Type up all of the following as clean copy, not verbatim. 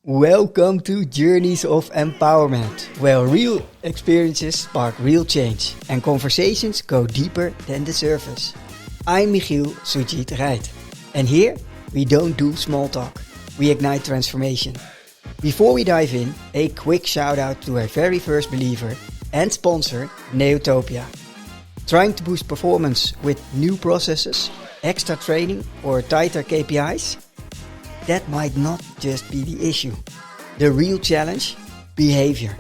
Welcome to Journeys of Empowerment, where real experiences spark real change and conversations go deeper than the surface. I'm Michiel Sujit Rijt, and here we don't do small talk, we ignite transformation. Before we dive in, a quick shout out to our very first believer and sponsor, Neotopia. Trying to boost performance with new processes, extra training or tighter KPIs? That might not just be the issue. The real challenge? Behavior.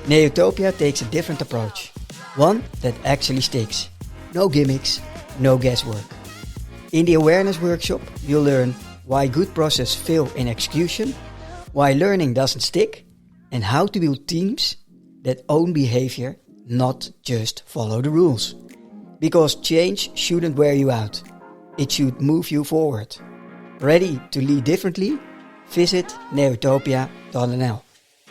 Neotopia takes a different approach. One that actually sticks. No gimmicks, no guesswork. In the awareness workshop, you'll learn why good processes fail in execution, why learning doesn't stick, and how to build teams that own behavior, not just follow the rules. Because change shouldn't wear you out. It should move you forward. Ready to lead differently? Visit neotopia.nl.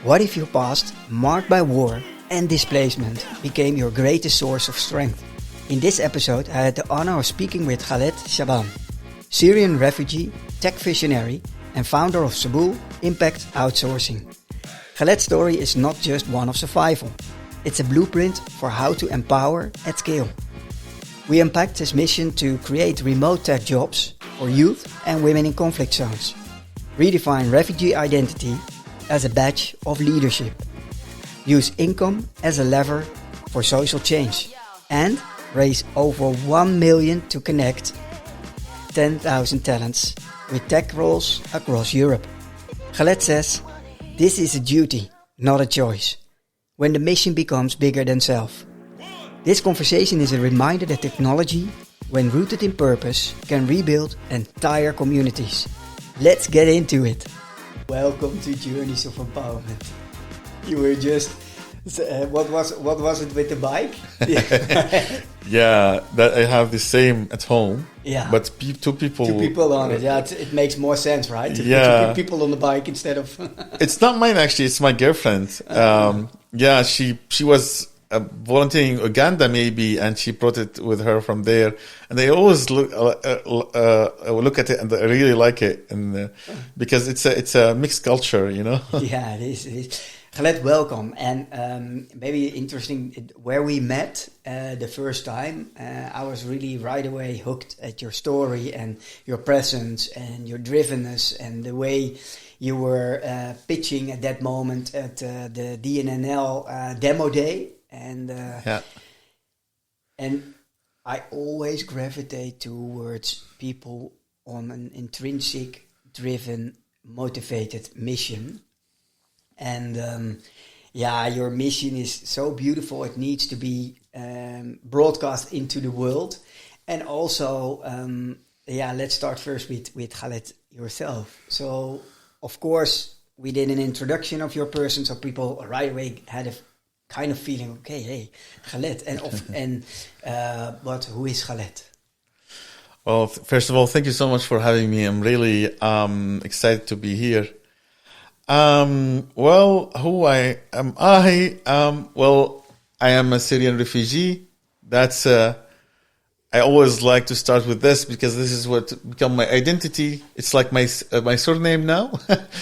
What if your past, marked by war and displacement, became your greatest source of strength? In this episode, I had the honor of speaking with Khaled Shaaban, Syrian refugee, tech visionary, and founder of Subul Impact Outsourcing. Khaled's story is not just one of survival. It's a blueprint for how to empower at scale. We unpacked his mission to create remote tech jobs for youth and women in conflict zones, redefine refugee identity as a badge of leadership, use income as a lever for social change, and raise over 1 million to connect 10,000 talents with tech roles across Europe. Khaled says, this is a duty, not a choice, when the mission becomes bigger than self. This conversation is a reminder that technology, when rooted in purpose, can rebuild entire communities. Let's get into it. Welcome to Journeys of Empowerment. You were just, what was it with the bike? Yeah, that I have the same at home. Yeah, but two people on it. Yeah, it makes more sense, right? Yeah, to put people on the bike instead of. It's not mine actually. It's my girlfriend. Yeah, she was volunteering in Uganda maybe, and she brought it with her from there. And I always look at it, and I really like it, and because it's a mixed culture, you know. Yeah, it is. Khaled, welcome. And maybe interesting where we met the first time. I was really right away hooked at your story and your presence and your drivenness and the way you were pitching at that moment at the DNNL demo day. And and I always gravitate towards people on an intrinsic, driven, motivated mission. And your mission is so beautiful. It needs to be broadcast into the world. And also, let's start first with Khaled yourself. So, of course, we did an introduction of your person, so people right away had a kind of feeling, okay, hey, Khaled. But who is Khaled? Well, first of all, thank you so much for having me. I'm really excited to be here. Who I am? I am a Syrian refugee. That's I always like to start with this because this is what become my identity. It's like my surname now.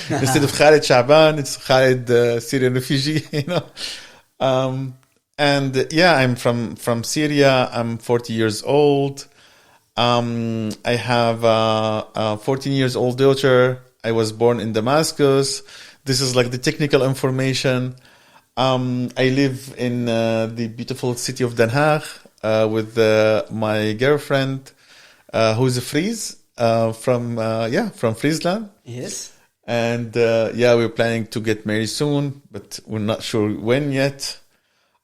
Instead of Khaled Shaaban, it's Khaled Syrian refugee. You know. I'm from Syria. I'm 40 years old. I have a 14 years old daughter. I was born in Damascus. This is like the technical information. I live in the beautiful city of Den Haag with my girlfriend, who's a Fries from Friesland. Yes. And we're planning to get married soon, but we're not sure when yet.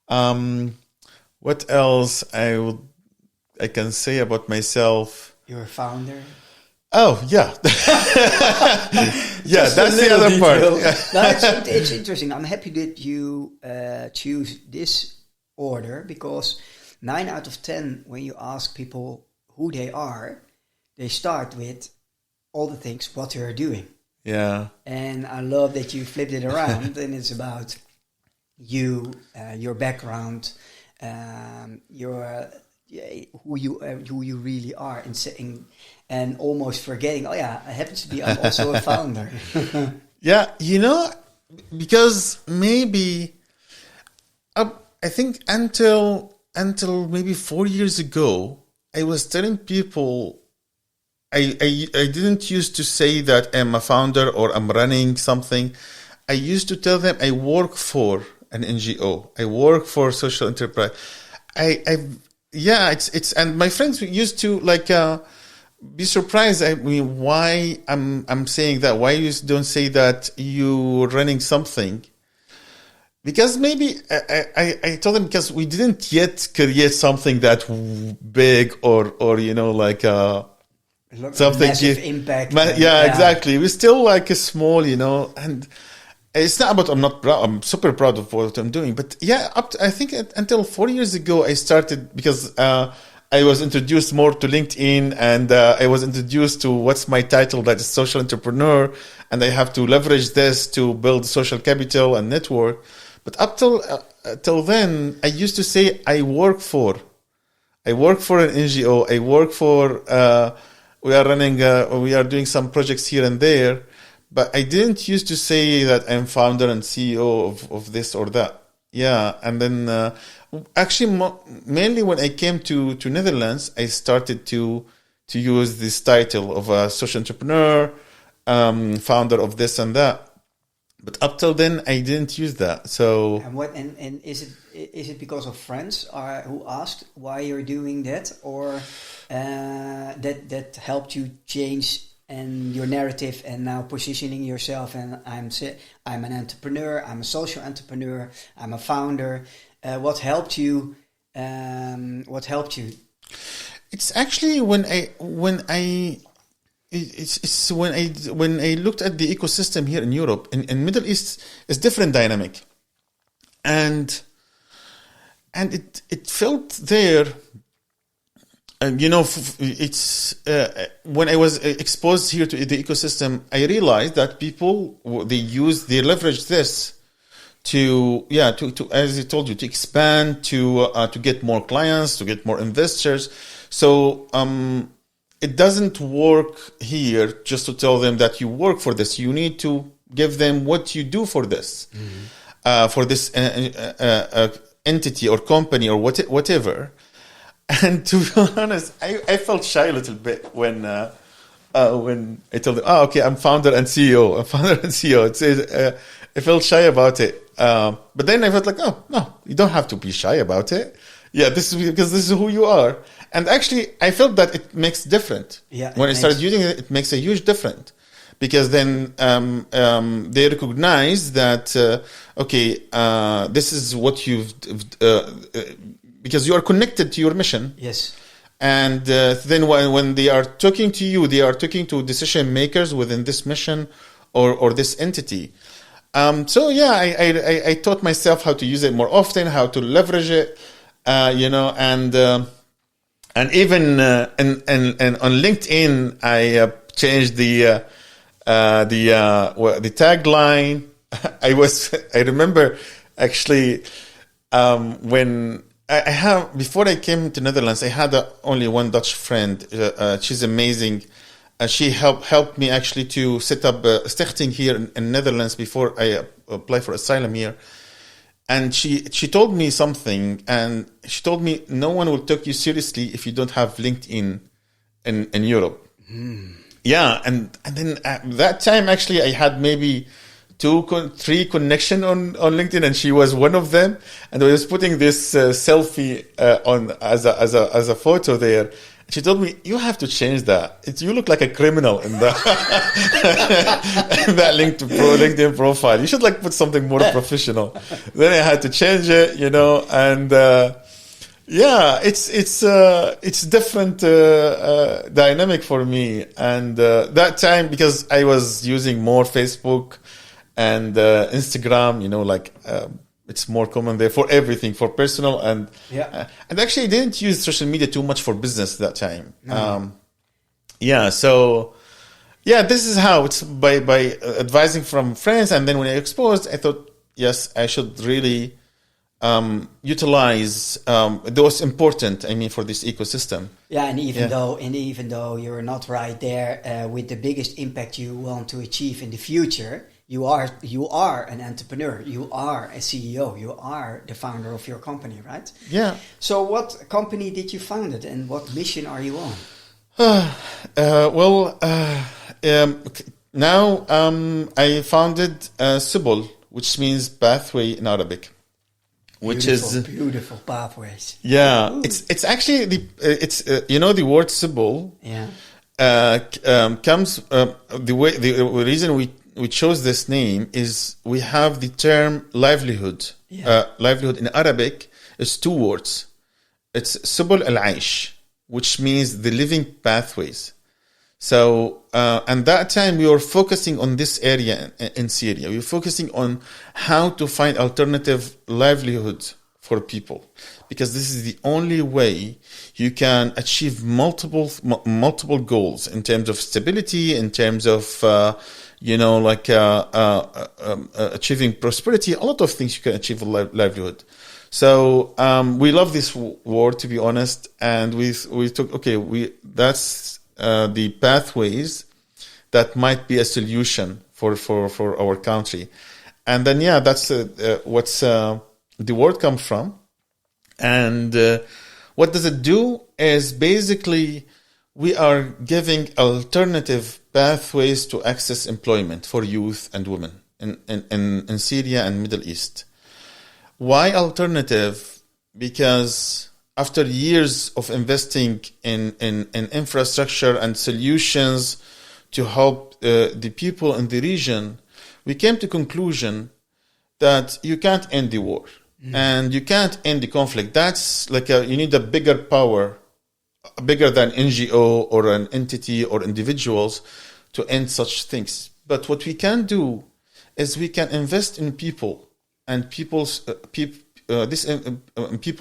What else I can say about myself? You're a founder. Oh, yeah. Yeah, that's the other part. No, it's interesting. I'm happy that you choose this order because 9 out of 10, when you ask people who they are, they start with all the things, what they're doing. Yeah. And I love that you flipped it around and it's about you, your background, who you really are, and almost forgetting. Oh yeah, I happen to be. I'm also a founder. Yeah, because maybe I think until maybe 4 years ago, I was telling people I didn't used to say that I'm a founder or I'm running something. I used to tell them I work for an NGO. I work for social enterprise. It's and my friends used to be surprised. I mean, why I'm saying that? Why you don't say that you're running something? Because maybe I told them because we didn't yet create something that big or something massive impact. Exactly. We're still like a small, and it's not about I'm not proud. I'm super proud of what I'm doing, but I think until 4 years ago I started because I was introduced more to LinkedIn, and I was introduced to what's my title, that is social entrepreneur, and I have to leverage this to build social capital and network. But up till then, I used to say I work for an NGO. I work for. We are doing some projects here and there, but I didn't used to say that I'm founder and CEO of this or that. Yeah, and then actually, mainly when I came to Netherlands, I started to use this title of a social entrepreneur, founder of this and that. But up till then, I didn't use that. So and is it because of friends who asked why you're doing that, or that helped you change and your narrative and now positioning yourself? And I'm an entrepreneur. I'm a social entrepreneur. I'm a founder. What helped you? It's actually when I looked at the ecosystem here in Europe. In Middle East, it's different dynamic, and it felt there. It's when I was exposed here to the ecosystem, I realized that people they leverage this to as I told you, to expand, to get more clients, to get more investors. So it doesn't work here just to tell them that you work for this. You need to give them what you do for this, for this entity or company or whatever. And to be honest, I felt shy a little bit when I told them, okay, I'm founder and CEO. I felt shy about it. But then I felt like, oh, no, you don't have to be shy about it. Yeah, this is because this is who you are. And actually, I felt that it makes different. Yeah, when I started using it, it makes a huge difference. Because then they recognize that, this is what you've... because you are connected to your mission. Yes. And then when they are talking to you, they are talking to decision makers within this mission or this entity. I taught myself how to use it more often, how to leverage it, and even on LinkedIn, I changed the tagline. I remember actually when before I came to Netherlands, I had only one Dutch friend. She's amazing. She helped me actually to set up a stichting here in Netherlands before I apply for asylum here. And she told me something, and she told me no one will take you seriously if you don't have LinkedIn in Europe. Yeah, and then at that time actually I had maybe 3 connection on LinkedIn, and she was one of them. And I was putting this selfie on as a photo there. She told me, you have to change that. You look like a criminal in that in that LinkedIn profile. You should put something more professional. Then I had to change it, and it's different dynamic for me. And that time, because I was using more Facebook and Instagram, it's more common there for everything, for personal and actually I didn't use social media too much for business that time. No. This is how it's by advising from friends, and then when I exposed, I thought, yes, I should really utilize those important, for this ecosystem. Yeah, and even though you're not right there with the biggest impact you want to achieve in the future, you are an entrepreneur, you are a CEO, you are the founder of your company, right? Yeah. So what company did you found it, and what mission are you on? Now I founded Subul, which means pathway in Arabic. Which is beautiful pathways. Yeah, Ooh. it's actually the word Subul. Yeah. Comes the reason we chose this name is we have the term livelihood. Yeah. Livelihood in Arabic is 2 words. It's Subul al-Aish, which means the living pathways. So, and that time we were focusing on this area in Syria. We were focusing on how to find alternative livelihood for people, because this is the only way you can achieve multiple goals in terms of stability, in terms of, achieving prosperity, a lot of things you can achieve with livelihood. So, we love this word, to be honest. And we took, that's the pathways that might be a solution for our country. And then, that's what's the word comes from. And what does it do is basically we are giving alternative pathways to access employment for youth and women in Syria and Middle East. Why alternative? Because after years of investing in infrastructure and solutions to help the people in the region, we came to conclusion that you can't end the war and you can't end the conflict. That's you need a bigger power, bigger than NGO or an entity or individuals to end such things. But what we can do is we can invest in people and people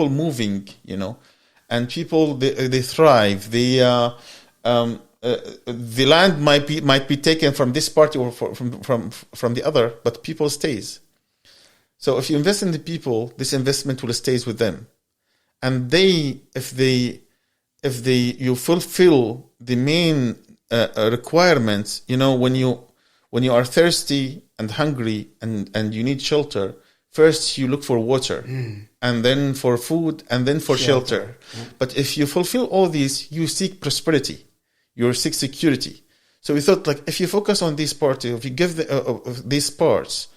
moving, and people they thrive. The land might be taken from this party or from the other, but people stays. So if you invest in the people, this investment will stays with them, and if you fulfill the main requirements, when you are thirsty and hungry and you need shelter. First, you look for water, and then for food, and then for shelter. Yeah. But if you fulfill all these, you seek prosperity, you seek security. So we thought, if you focus on these parts, if you give these parts,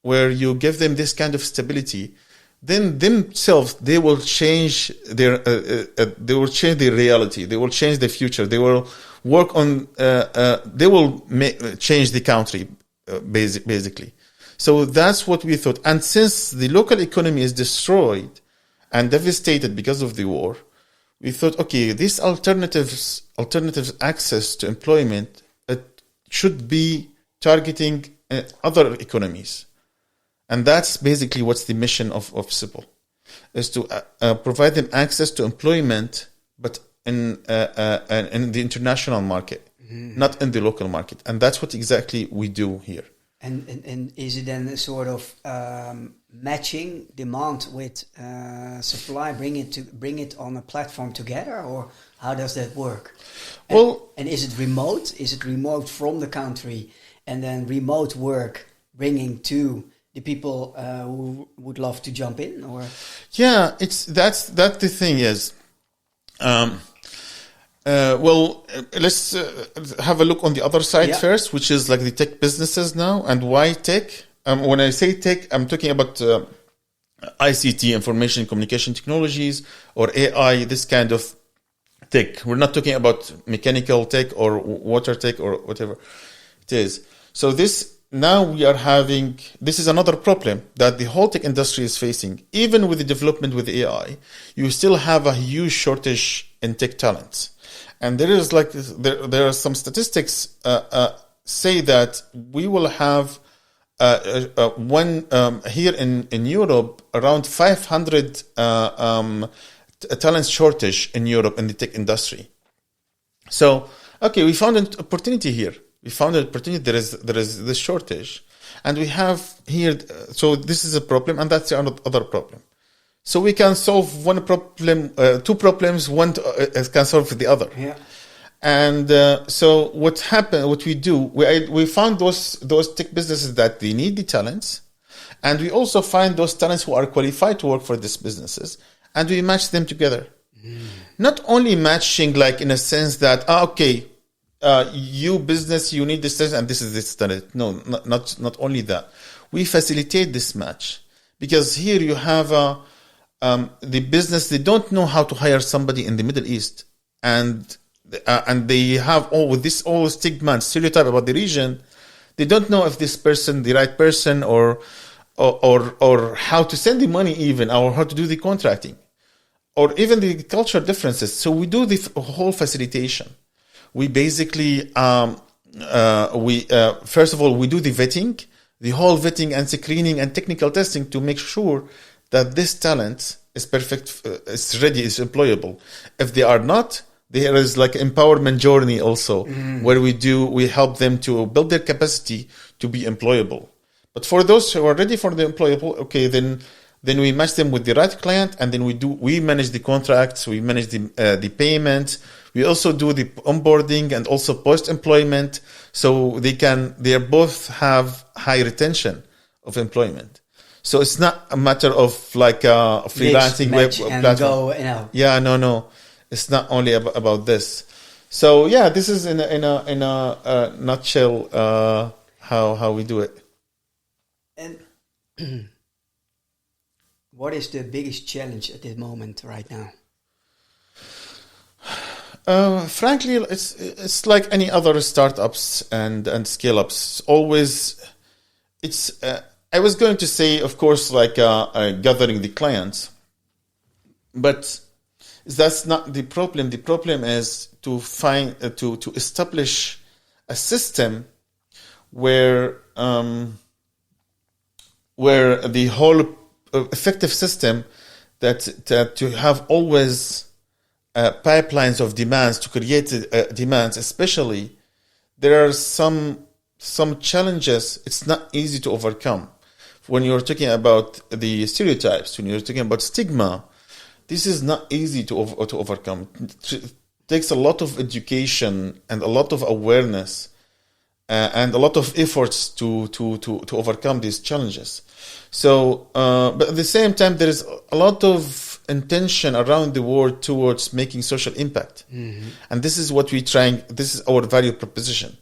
where you give them this kind of stability, then themselves they will change their reality. They will change their future. They will work on. They will change the country, basically. So that's what we thought. And since the local economy is destroyed and devastated because of the war, we thought, these alternatives access to employment, it should be targeting other economies. And that's basically what's the mission of Subul, is to provide them access to employment, but in the international market, not in the local market. And that's what exactly we do here. And is it then a sort of matching demand with supply, bring it on a platform together, or how does that work? And is it remote? Is it remote from the country, and then remote work bringing to the people who would love to jump in? Or that's the thing is. Let's have a look on the other side first, which is the tech businesses now. And why tech? When I say tech, I'm talking about ICT, information communication technologies, or AI, this kind of tech. We're not talking about mechanical tech or water tech or whatever it is. So this is another problem that the whole tech industry is facing. Even with the development with AI, you still have a huge shortage in tech talents. And there is there are some statistics say that we will have here in Europe around 500 talent shortage in Europe in the tech industry. So we found an opportunity here. We found an opportunity. There is this shortage, and we have here. So this is a problem, and that's the other problem. So we can solve one problem, two problems, one can solve the other. Yeah. And so what we do, we found those tech businesses that they need the talents, and we also find those talents who are qualified to work for these businesses, and we match them together. Not only matching like in a sense that, you business, you need this talent and this is this talent. No, not only that. We facilitate this match, because here you have the business, they don't know how to hire somebody in the Middle East, and they have all stigma and stereotype about the region. They don't know if this person, the right person, or how to send the money even, or how to do the contracting, or even the cultural differences. So we do the whole facilitation. We basically, first of all, we do the vetting, the whole vetting and screening and technical testing to make sure that this talent is perfect, is ready, is employable. If they are not, there is like empowerment journey also, where we help them to build their capacity to be employable. But for those who are ready for the employable, okay, then we match them with the right client, and then we manage the contracts, we manage the payment. We also do the onboarding and also post-employment, so they both have high retention of employment. So it's not a matter of like freelancing web platform. Yeah, no. It's not only about this. So yeah, this is in a nutshell how we do it. And what is the biggest challenge at this moment right now? Frankly, it's like any other startups and scale-ups. Always, I was going to say, of course, like gathering the clients, but that's not the problem. The problem is to find to establish a system where the whole effective system that to have always pipelines of demands to create demands. Especially, there are some challenges. It's not easy to overcome when you're talking about the stereotypes. When you're talking about stigma, this is not easy to overcome. It takes a lot of education and a lot of awareness and a lot of efforts to overcome these challenges. So, but at the same time, there is a lot of intention around the world towards making social impact. And this is what we're trying. This is our value proposition,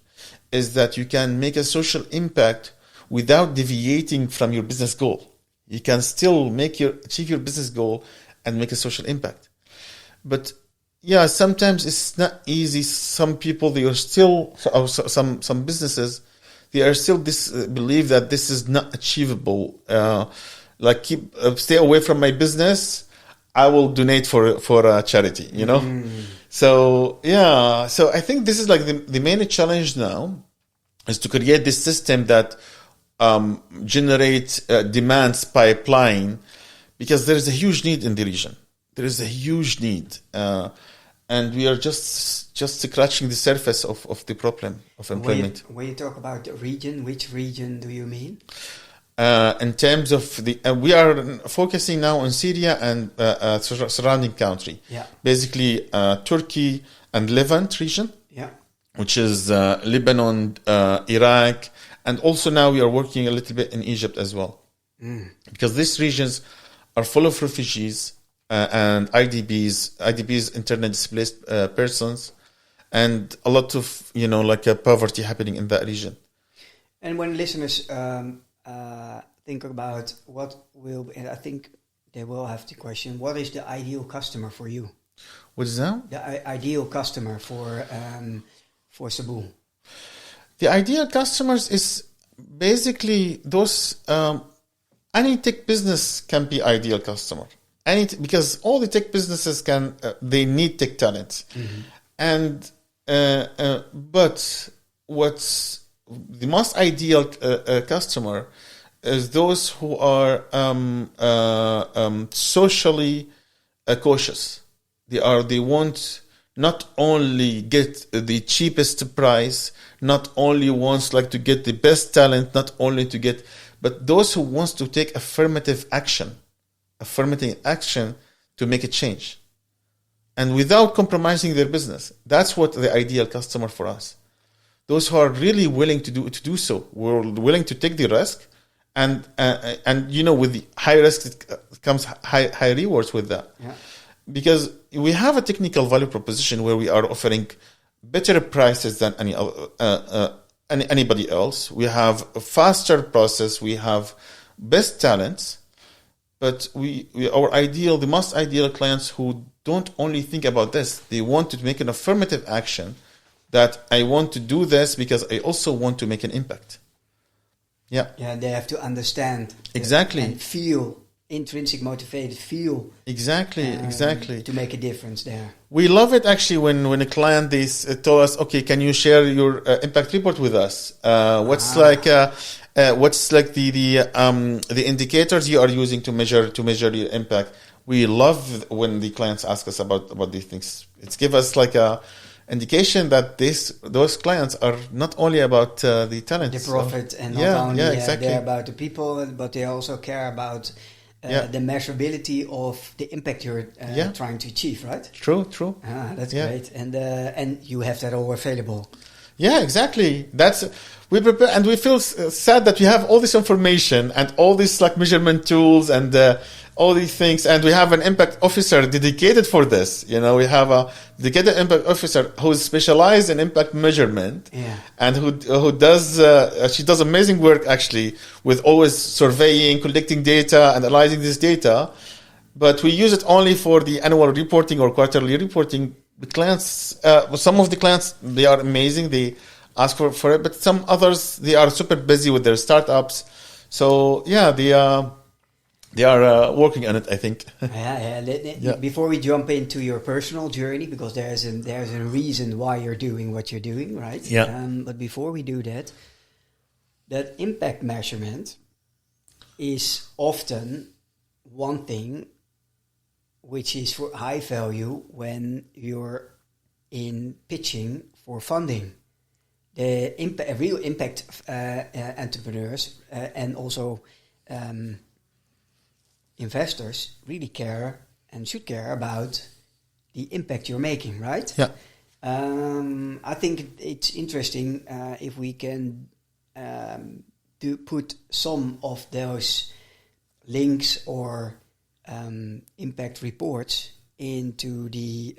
is that you can make a social impact without deviating from your business goal. You can still achieve your business goal and make a social impact. But yeah, sometimes it's not easy. Some people, they are still, some businesses, they are still believe that this is not achievable. Like stay away from my business. I will donate for a charity, you know? So yeah, so I think this is like the main challenge now, is to create this system that generates demands pipeline, because there is a huge need in the region. There is a huge need. And we are just scratching the surface of the problem of employment. When you talk about the region, which region do you mean? In terms of we are focusing now on Syria and surrounding country. Yeah. Basically, Turkey and Levant region. Yeah. Which is Lebanon, Iraq, and also now we are working a little bit in Egypt as well, because these regions are full of refugees and IDPs, internally displaced persons, and a lot of poverty happening in that region. And when listeners think about what will, and I think they will have the question: what is the ideal customer for you? What is that? The ideal customer for Subul. The ideal customers is basically those. Any tech business can be ideal customer. Because all the tech businesses they need tech talent, and but what's the most ideal customer is those who are socially cautious. They want not only get the cheapest price, not only wants to get the best talent, not only to get, but those who wants to take affirmative action affirmative action to make a change, and without compromising their business. That's what the ideal customer for us. Those who are really willing to do so, we're willing to take the risk, and with the high risk it comes high rewards with that. Yeah. Because we have a technical value proposition where we are offering better prices than anybody else. We have a faster process. We have best talents, but the most ideal clients who don't only think about this, they want to make an affirmative action that I want to do this because I also want to make an impact. Yeah. Yeah, they have to understand. Exactly. And feel, intrinsic motivated, feel. Exactly. To make a difference there. We love it actually when a client told us, okay, can you share your impact report with us? What's like the indicators you are using to measure your impact? We love when the clients ask us about these things. It's give us like a indication that those clients are not only about the talents, the profit, and not only exactly. they're about the people, but they also care about the measurability of the impact you're trying to achieve, right? True. That's great, and you have that all available. Yeah, exactly. We prepare, and we feel sad that we have all this information and all these like measurement tools and all these things, and we have an impact officer dedicated for this. We have a dedicated impact officer who's specialized in impact measurement, and who does she does amazing work actually with always surveying, collecting data, and analyzing this data. But we use it only for the annual reporting or quarterly reporting. The clients, some of the clients, they are amazing. They ask for it, but some others, they are super busy with their startups. So they are working on it, I think. Before we jump into your personal journey, because there's a reason why you're doing what you're doing, right? Yeah. But before we do that impact measurement is often one thing which is for high value when you're in pitching for funding. The real impact entrepreneurs and also investors really care and should care about the impact you're making, right? Yeah. I think it's interesting if we can put some of those links or impact reports into the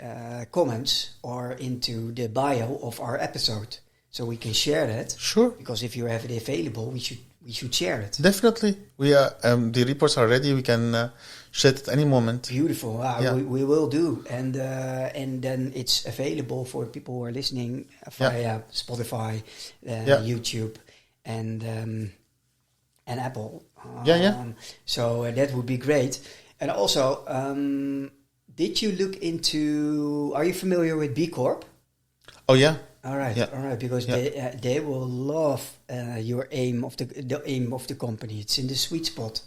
comments or into the bio of our episode, so we can share that. Sure. Because if you have it available, we should share it. Definitely. We are the reports are ready. We can share it at any moment. Beautiful. We will do, and then it's available for people who are listening via Spotify, YouTube, and Apple. So that would be great. And also, did you look into? Are you familiar with B Corp? Oh yeah. All right, because they will love your aim of the aim of the company. It's in the sweet spot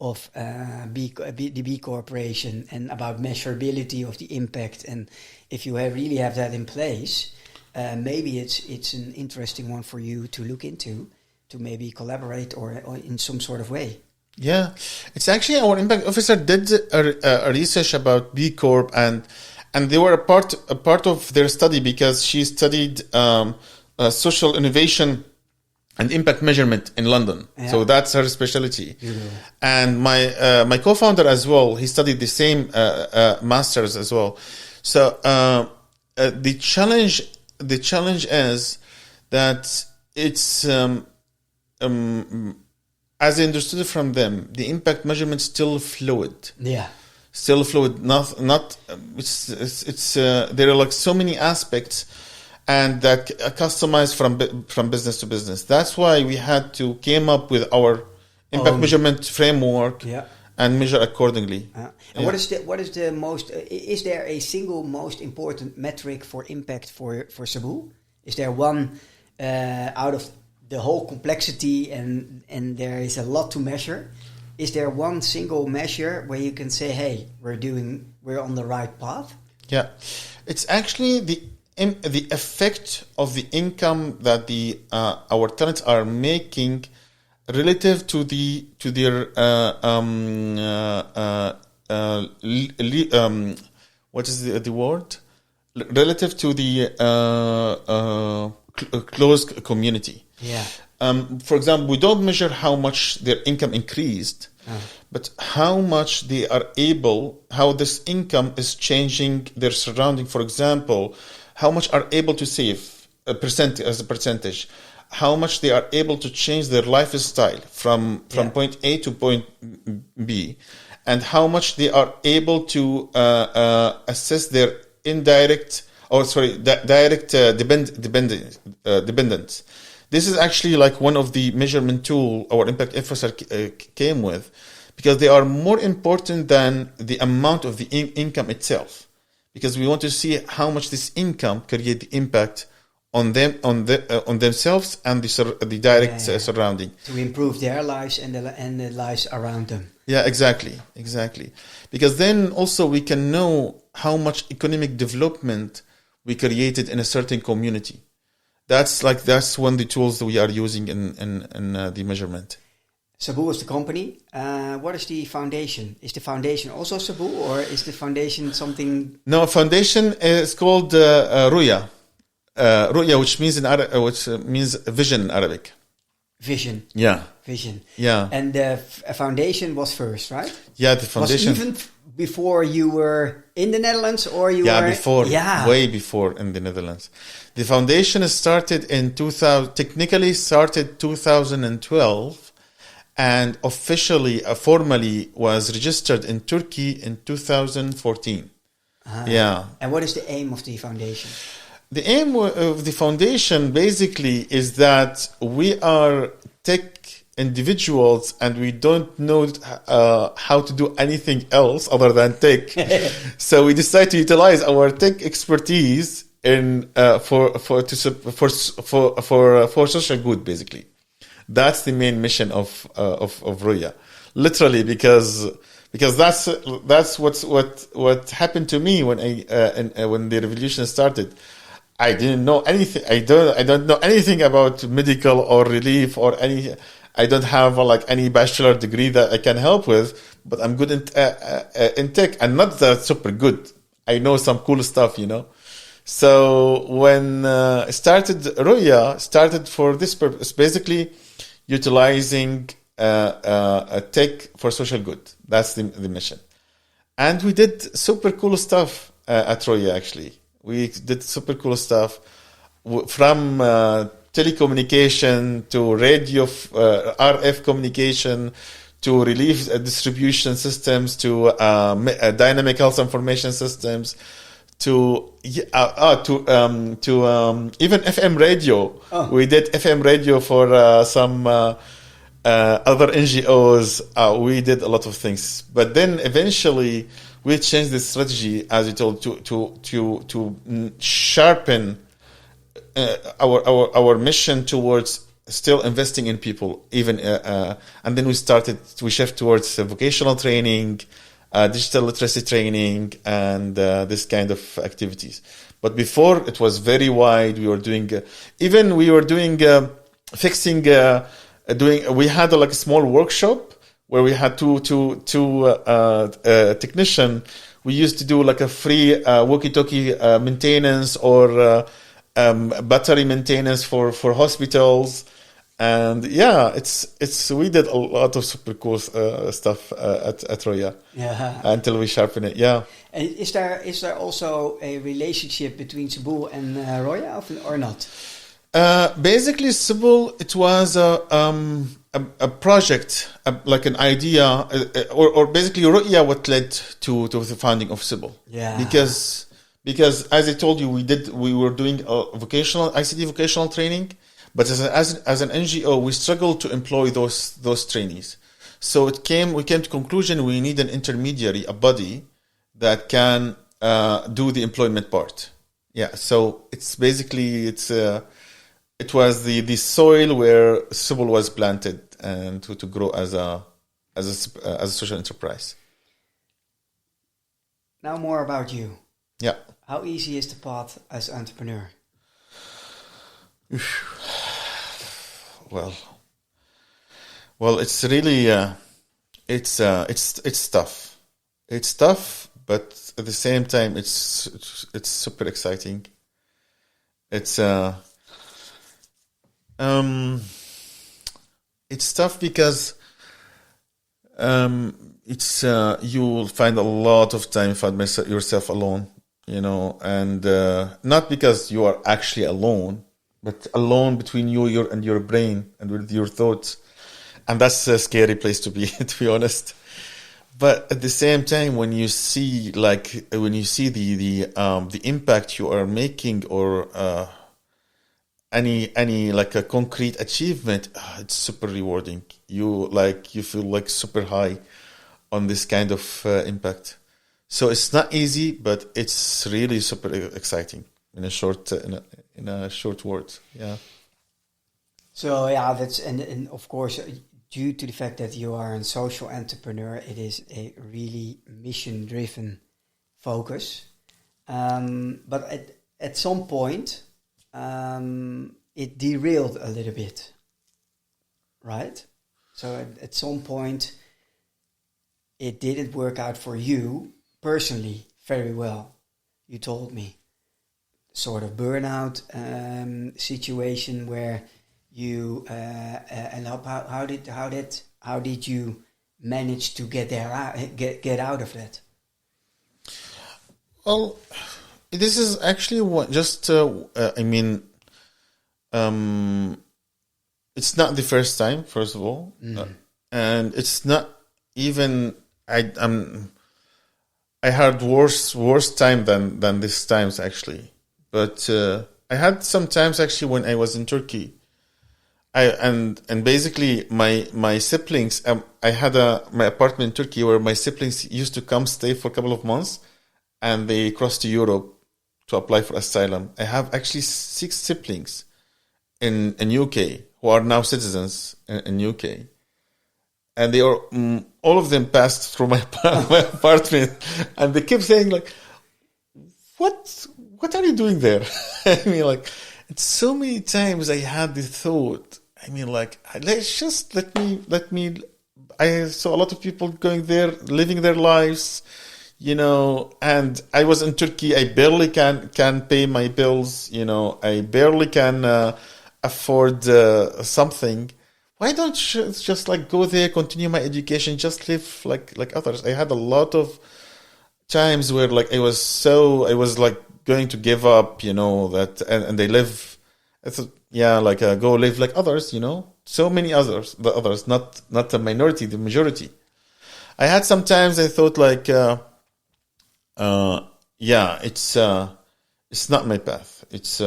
of the B Corporation and about measurability of the impact. And if you really have that in place, maybe it's an interesting one for you to look into, to maybe collaborate or in some sort of way. Yeah, it's actually our impact officer did a research about B Corp, and they were a part of their study because she studied social innovation and impact measurement in London. Yeah. So that's her specialty. Mm-hmm. And my co-founder as well, he studied the same masters as well. So the challenge is that it's as I understood it from them, the impact measurement still fluid. Yeah. Still fluid. Not. It's there are like so many aspects, and that are customized from business to business. That's why we had to came up with our impact measurement framework. Yeah. And measure accordingly. And what is the most? Is there a single most important metric for impact for Subul? Is there one out of the whole complexity, and there is a lot to measure? Is there one single measure where you can say, "Hey, we're on the right path"? Yeah, it's actually the effect of the income that our talents are making relative to their what is the word? Relative to the closed community. Yeah. For example, we don't measure how much their income increased, but how much they are able, how this income is changing their surrounding. For example, how much are able to save as a percentage, how much they are able to change their lifestyle from point A to point B, and how much they are able to assess their direct dependence. This is actually like one of the measurement tool our impact infrastructure came with, because they are more important than the amount of the income itself, because we want to see how much this income create the impact on them, on themselves and the direct surrounding, to improve their lives and the lives around them. Yeah, exactly. Because then also we can know how much economic development we created in a certain community. That's one of the tools that we are using in the measurement. Subul is the company. What is the foundation? Is the foundation also Subul, or is the foundation something? No, foundation is called Ruya. Ruya, which means means vision in Arabic. Vision. Yeah. Vision. Yeah. And the foundation was first, right? Yeah, the foundation. Was even before you were in the Netherlands, or you were... Before. Yeah, way before in the Netherlands. The foundation started in 2000, technically started 2012, and officially, formally was registered in Turkey in 2014. Yeah. And what is the aim of the foundation? The aim of the foundation basically is that we are tech individuals and we don't know how to do anything else other than tech. So we decide to utilize our tech expertise in for social good. Basically, that's the main mission of Ruya. Literally, because that's what happened to me when when the revolution started. I didn't know anything. I don't know anything about medical or relief or any. I don't have any bachelor degree that I can help with, but I'm good in tech, and not that super good. I know some cool stuff, So when started Ruya, started for this purpose, basically utilizing tech for social good. That's the mission, and we did super cool stuff at Ruya. Actually, we did super cool stuff from telecommunication to radio, RF communication, to relief distribution systems, to dynamic health information systems, to even FM radio. Oh. We did FM radio for some other NGOs. We did a lot of things, but then eventually we changed the strategy, as you told, to sharpen our mission towards still investing in people, even and then we shift towards vocational training, digital literacy training, and this kind of activities. But before, it was very wide. We were doing fixing. We had a small workshop where we had two technician. We used to do a free walkie-talkie maintenance or battery maintenance for hospitals, and we did a lot of super cool stuff at Ruya. Yeah. Until we sharpen it. Yeah. And is there also a relationship between Subul and Ruya, or not? Basically, Subul, it was a project, like an idea, or basically Ruya what led to the founding of Subul. Yeah. Because as I told you, we were doing ICT vocational training, but as an NGO, we struggled to employ those trainees. So we came to conclusion we need an intermediary, a body that can do the employment part. Yeah. So it's basically it was the soil where Subul was planted and to grow as a social enterprise. Now more about you. Yeah. How easy is the path as entrepreneur? Well, Well, it's really it's tough. It's tough, but at the same time, it's super exciting. It's it's tough because it's you'll find a lot of time find yourself alone, and not because you are actually alone, but alone between you and your brain and with your thoughts, and that's a scary place to be, to be honest. But at the same time, when you see the impact you are making, or any like a concrete achievement, it's super rewarding. You feel like super high on this kind of impact. So it's not easy, but it's really super exciting in a short word. Yeah. So yeah, that's and of course, due to the fact that you are a social entrepreneur, it is a really mission-driven focus. But at some point, it derailed a little bit, right? So at some point, it didn't work out for you personally very well. You told me sort of burnout situation where you and how did you manage to get out of that? Well, this is actually it's not the first time, first of all, and it's not even I had worse time than this times actually, but I had some times actually when I was in Turkey. And basically my siblings, I had my apartment in Turkey where my siblings used to come stay for a couple of months, and they crossed to Europe to apply for asylum. I have actually 6 siblings in UK who are now citizens in UK, and they are all of them passed through my apartment, and they kept saying like, what are you doing there? I mean, like, it's so many times I had the thought, I mean, like, let me I saw a lot of people going there, living their lives, and I was in Turkey. I barely can pay my bills, I barely can afford something. Why don't you just like go there, continue my education, just live like others? I had a lot of times where like I was like going to give up, that, and they live. I thought, yeah, like go live like others, So many others, the others, not the minority, the majority. I had sometimes I thought like, yeah, it's not my path. It's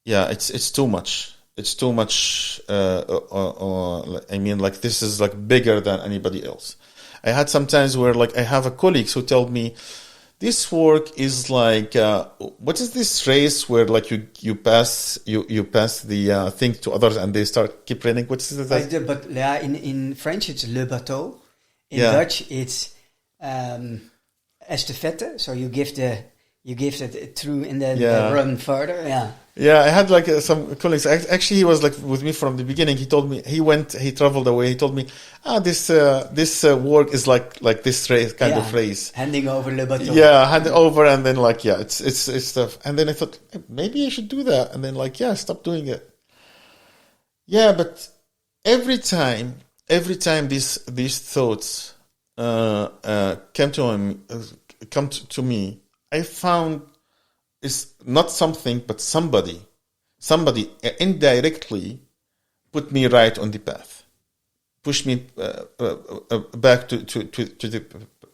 it's too much. It's too much. I mean, like this is like bigger than anybody else. I had sometimes where like I have a colleagues who told me, this work is like what is this race where like you pass the thing to others and they keep running? What is that? But yeah, in French it's le bateau. In Dutch it's estafette. So you give it through and then run further. Yeah. Yeah, I had like some colleagues. Actually, he was like with me from the beginning. He told me he traveled away. He told me, this work is like this race kind of race, handing over le bateau. Yeah, hand it over, and then like it's stuff. And then I thought maybe I should do that, and then like stop doing it. Yeah, but every time these thoughts come to me, I found. Is not something, but somebody indirectly put me right on the path, push me back to the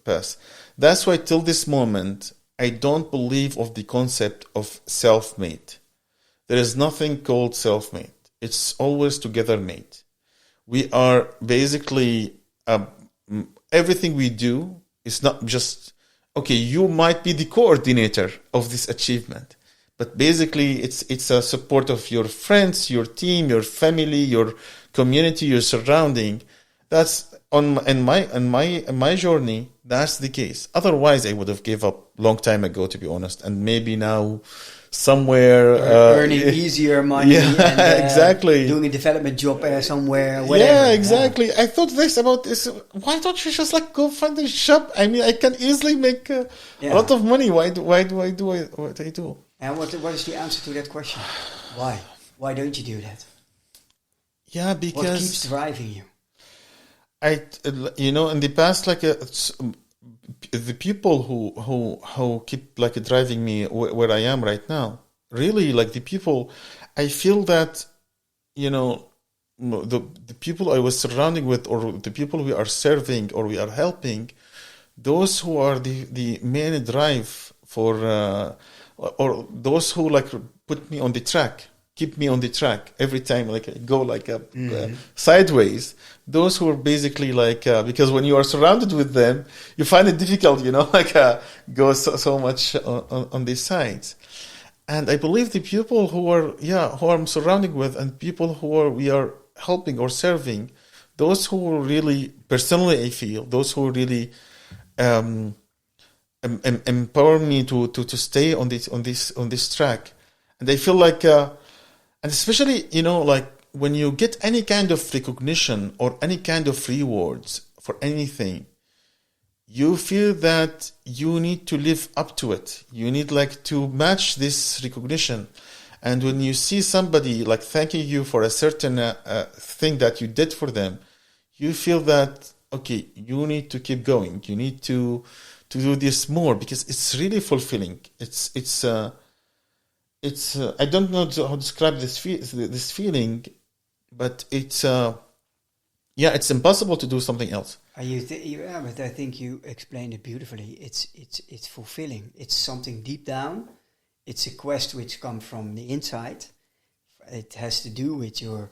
path. That's why till this moment I don't believe of the concept of self-made. There is nothing called self-made. It's always together made. We are basically everything we do is not just. Okay, you might be the coordinator of this achievement, but basically it's a support of your friends, your team, your family, your community, your surrounding. That's in my journey. That's the case. Otherwise, I would have gave up long time ago, to be honest. And maybe now somewhere earning easier money and exactly doing a development job somewhere, whatever. Yeah, exactly. I thought about this. Why don't you just like go find a shop? I mean, I can easily make a lot of money. Why do I do what I do? And what is the answer to that question? Why don't you do that? Yeah, because what keeps driving you? In the past, like the people who keep like driving me where I am right now, really, like the people, I feel that, the people I was surrounding with, or the people we are serving or we are helping, those who are the main drive for, or those who like put me on the track, keep me on the track every time, like I go like sideways. Those who are basically like, because when you are surrounded with them, you find it difficult, go so much on these sides. And I believe the people who I'm surrounding with, and people we are helping or serving, those who really, personally, I feel, those who really empower me to stay on this track. And I feel like, and especially, like when you get any kind of recognition or any kind of rewards for anything, you feel that you need to live up to it. You need like to match this recognition. And when you see somebody like thanking you for a certain thing that you did for them, you feel that, okay, you need to keep going. You need to do this more, because it's really fulfilling. It's I don't know how to describe this feeling, but it's impossible to do something else. But I think you explained it beautifully. It's fulfilling. It's something deep down. It's a quest which comes from the inside. It has to do with your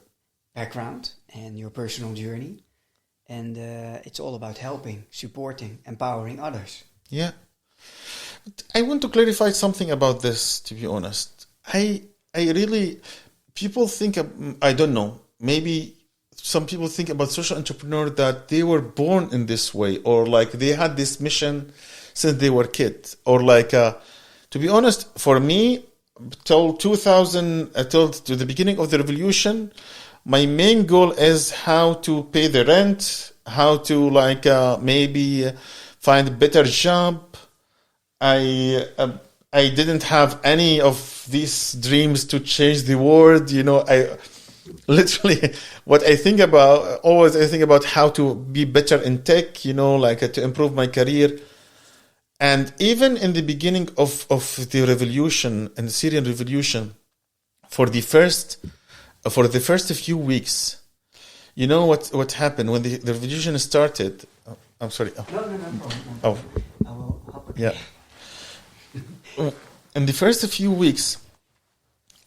background and your personal journey, and it's all about helping, supporting, empowering others. Yeah. I want to clarify something about this, to be honest. I really, people think, I don't know, maybe some people think about social entrepreneur that they were born in this way, or like they had this mission since they were kids, or like, to be honest, for me, till 2000, till to the beginning of the revolution, my main goal is how to pay the rent, how to like maybe find a better job. I didn't have any of these dreams to change the world. I literally, what I think about, always I think about how to be better in tech, to improve my career. And even in the beginning of the revolution, and the Syrian revolution, for the first few weeks, what happened when the revolution started? Oh, I'm sorry. Oh. No problem. Oh. I will hop it. Yeah. In the first few weeks,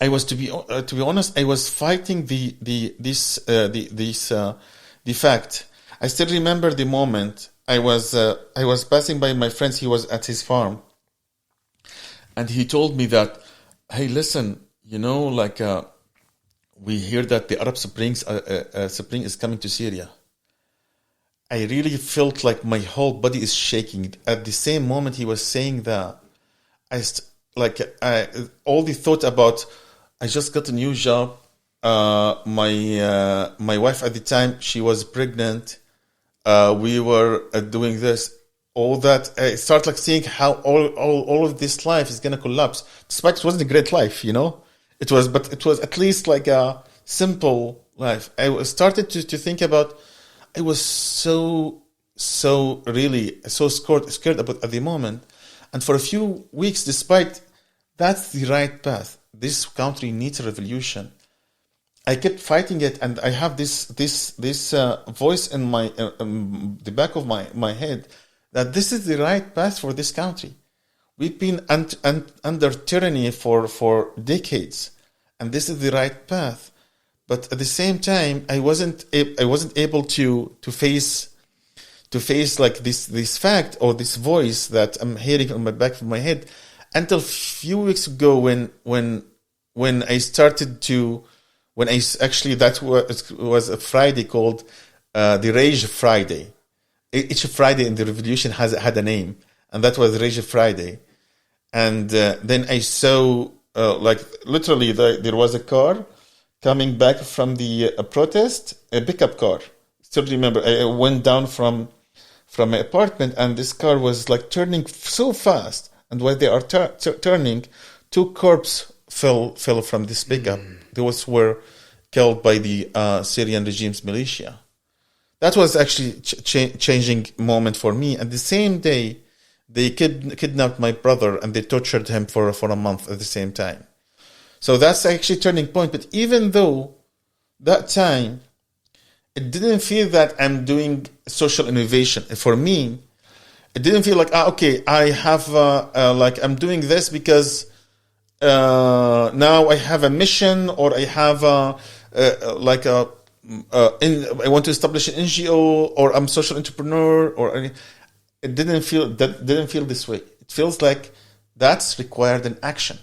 I was to be honest, I was fighting the fact. I still remember the moment I was passing by my friends. He was at his farm, and he told me that, hey, listen, we hear that the Arab Spring is coming to Syria. I really felt like my whole body is shaking. At the same moment he was saying that, all the thought about, I just got a new job. My wife at the time, she was pregnant. We were doing this, all that. I start like seeing how all of this life is gonna collapse. Despite it wasn't a great life, It was at least like a simple life. I started to think about. I was so really so scared about at the moment, and for a few weeks, despite that's the right path. This country needs a revolution. I kept fighting it, and I have this voice in my the back of my head that this is the right path for this country. We've been under tyranny for decades, and this is the right path. But at the same time, I wasn't able to face like this fact or this voice that I'm hearing on my back of my head until a few weeks ago when I started to. That was a Friday called the Rage Friday. Each Friday in the revolution had a name, and that was Rage Friday. And then I saw like literally, there was a car coming back from the protest, a pickup car. Still remember, I went down from my apartment, and this car was like turning so fast. And when they are turning, 2 corpses fell from this pickup. Those were killed by the Syrian regime's militia. That was actually changing moment for me. And the same day, they kidnapped my brother and they tortured him for a month at the same time. So that's actually turning point. But even though that time, it didn't feel that I'm doing social innovation. For me, it didn't feel like, okay, I have, like I'm doing this because now I have a mission, or I have I want to establish an NGO, or I'm a social entrepreneur, or it didn't feel this way. It feels like that's required an action.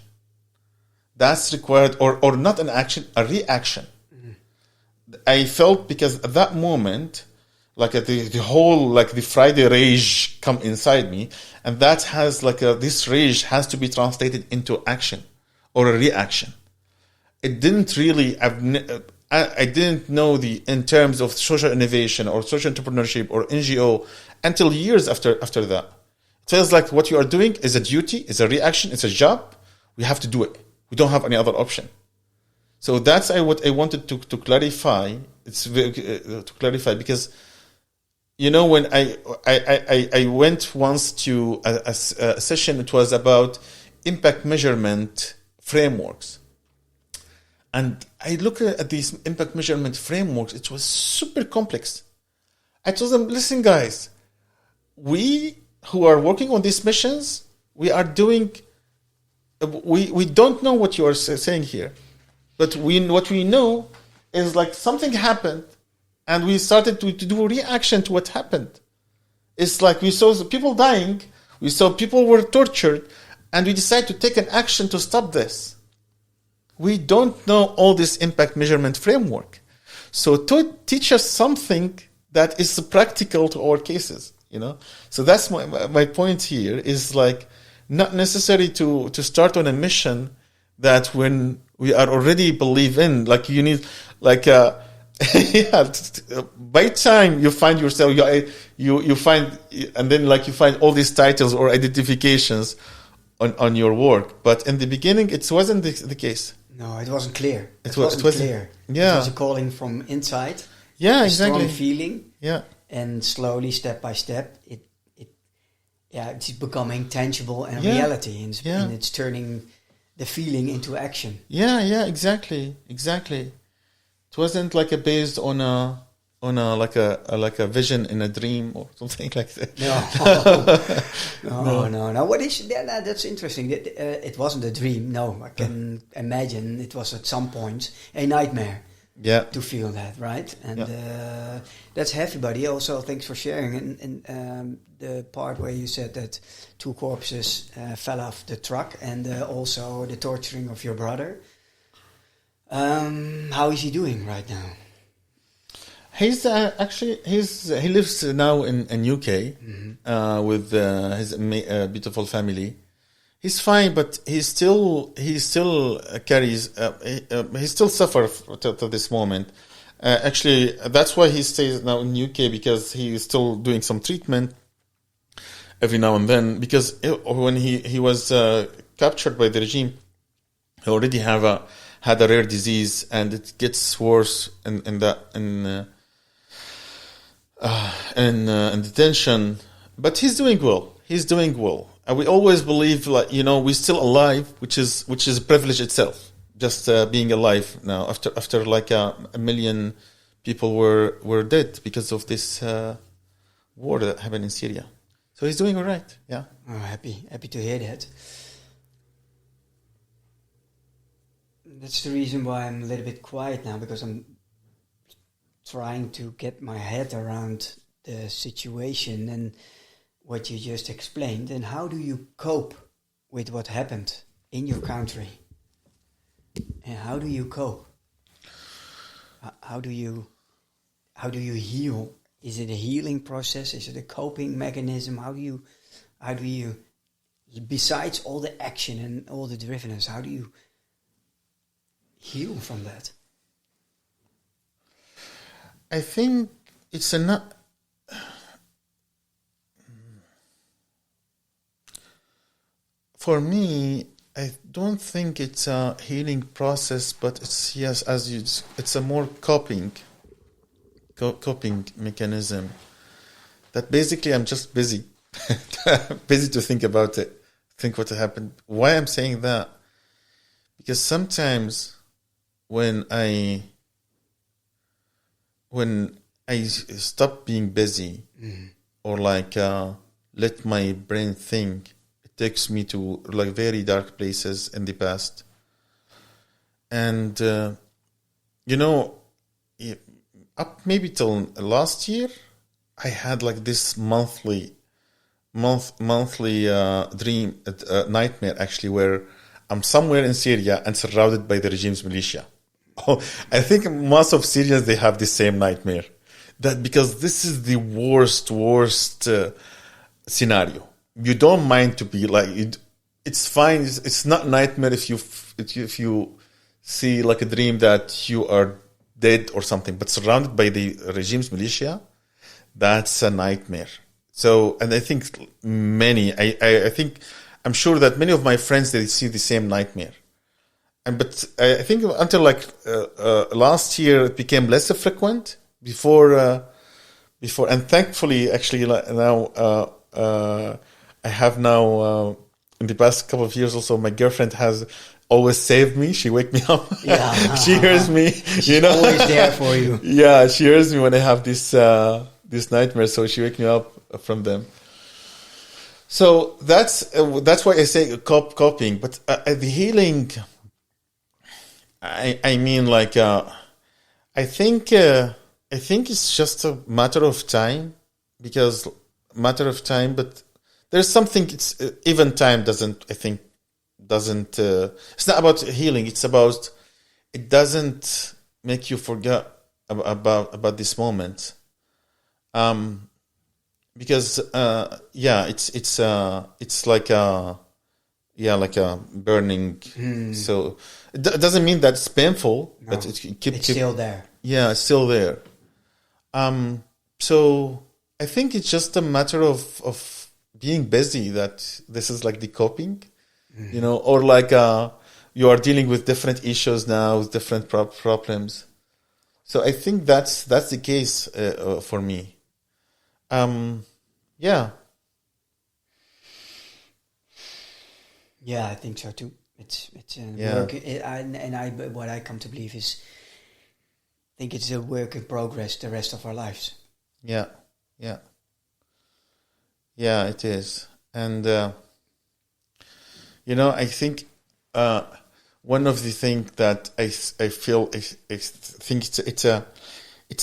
That's required, or not an action, a reaction. I felt, because at that moment, like the whole, like the Friday rage come inside me, and that has like this rage has to be translated into action or a reaction. It didn't really, I didn't know in terms of social innovation or social entrepreneurship or NGO until years after that. It feels like what you are doing is a duty, is a reaction, it's a job. We have to do it. We don't have any other option. So that's what I wanted to clarify. It's to clarify, because when I went once to a session, it was about impact measurement frameworks, and I looked at these impact measurement frameworks. It was super complex. I told them, listen, guys, we who are working on these missions, we are doing. We don't know what you are saying here. But what we know is like something happened, and we started to do a reaction to what happened. It's like we saw people dying, we saw people were tortured, and we decided to take an action to stop this. We don't know all this impact measurement framework. So to teach us something that is practical to our cases, So that's my point here, is like not necessary to start on a mission that when we are already believe in, like you need, like by time you find yourself, you find, and then like you find all these titles or identifications on your work. But in the beginning, it wasn't the case. No, it wasn't clear. It wasn't clear. Yeah, it was a calling from inside. Yeah, exactly. A strong feeling. Yeah, and slowly, step by step, it's becoming tangible and reality, and it's turning the feeling into action. Yeah, exactly. It wasn't like based on a like a vision in a dream or something like that. No. What is that? That's interesting. It wasn't a dream. No, I can imagine it was at some point a nightmare. Yeah, to feel that, right? And that's heavy, buddy. Also, thanks for sharing. And the part where you said that 2 corpses fell off the truck, and also the torturing of your brother. How is he doing right now? He's he lives now in UK with his beautiful family. He's fine, but he still carries. He still suffers to this moment. Actually, that's why he stays now in UK, because he is still doing some treatment every now and then. Because when he was captured by the regime, he already had a rare disease, and it gets worse in detention. But he's doing well. And we always believe, like, we're still alive, which is a privilege itself. Just being alive now, after like a million people were dead because of this war that happened in Syria. So he's doing all right. Yeah. Oh, happy to hear that. That's the reason why I'm a little bit quiet now, because I'm trying to get my head around the situation and what you just explained. And how do you cope with what happened in your country? And how do you cope? How do you heal? Is it a healing process? Is it a coping mechanism? How do you, besides all the action and all the drivenness, how do you heal from that? I think it's enough. For me, I don't think it's a healing process, but it's, yes, it's a more coping mechanism. That basically I'm just busy, busy to think about it, think what happened. Why I'm saying that? Because sometimes when I stop being busy, or like let my brain think, it takes me to like very dark places in the past. And up maybe till last year, I had like this monthly dream, nightmare actually, where I'm somewhere in Syria and surrounded by the regime's militia. Oh, I think most of Syrians, they have the same nightmare. That because this is the worst scenario. You don't mind to be like it. It's fine. It's not nightmare if you see like a dream that you are dead or something, but surrounded by the regime's militia, that's a nightmare. So, and I think I'm sure that many of my friends, they see the same nightmare. But I think until like last year, it became less frequent. Before, and thankfully, actually, now I have now in the past couple of years also, my girlfriend has always saved me. She wake me up. Yeah. She hears me. She's always there for you. Yeah, she hears me when I have this nightmare. So she wake me up from them. So that's why I say coping. But the healing, I mean, like I think it's just a matter of time, but there's something. It's even time doesn't. I think doesn't. It's not about healing. It's about it doesn't make you forget about this moment. Because it's like a burning. So it doesn't mean that it's painful, No, but it's still there. Yeah, it's still there. So I think it's just a matter of being busy. That this is like the coping, or like you are dealing with different issues now, with different problems. So I think that's the case for me. Yeah. Yeah, I think so too. It's work, what I come to believe is, I think it's a work in progress the rest of our lives. Yeah, it is, and I think one of the things that I feel I think it's a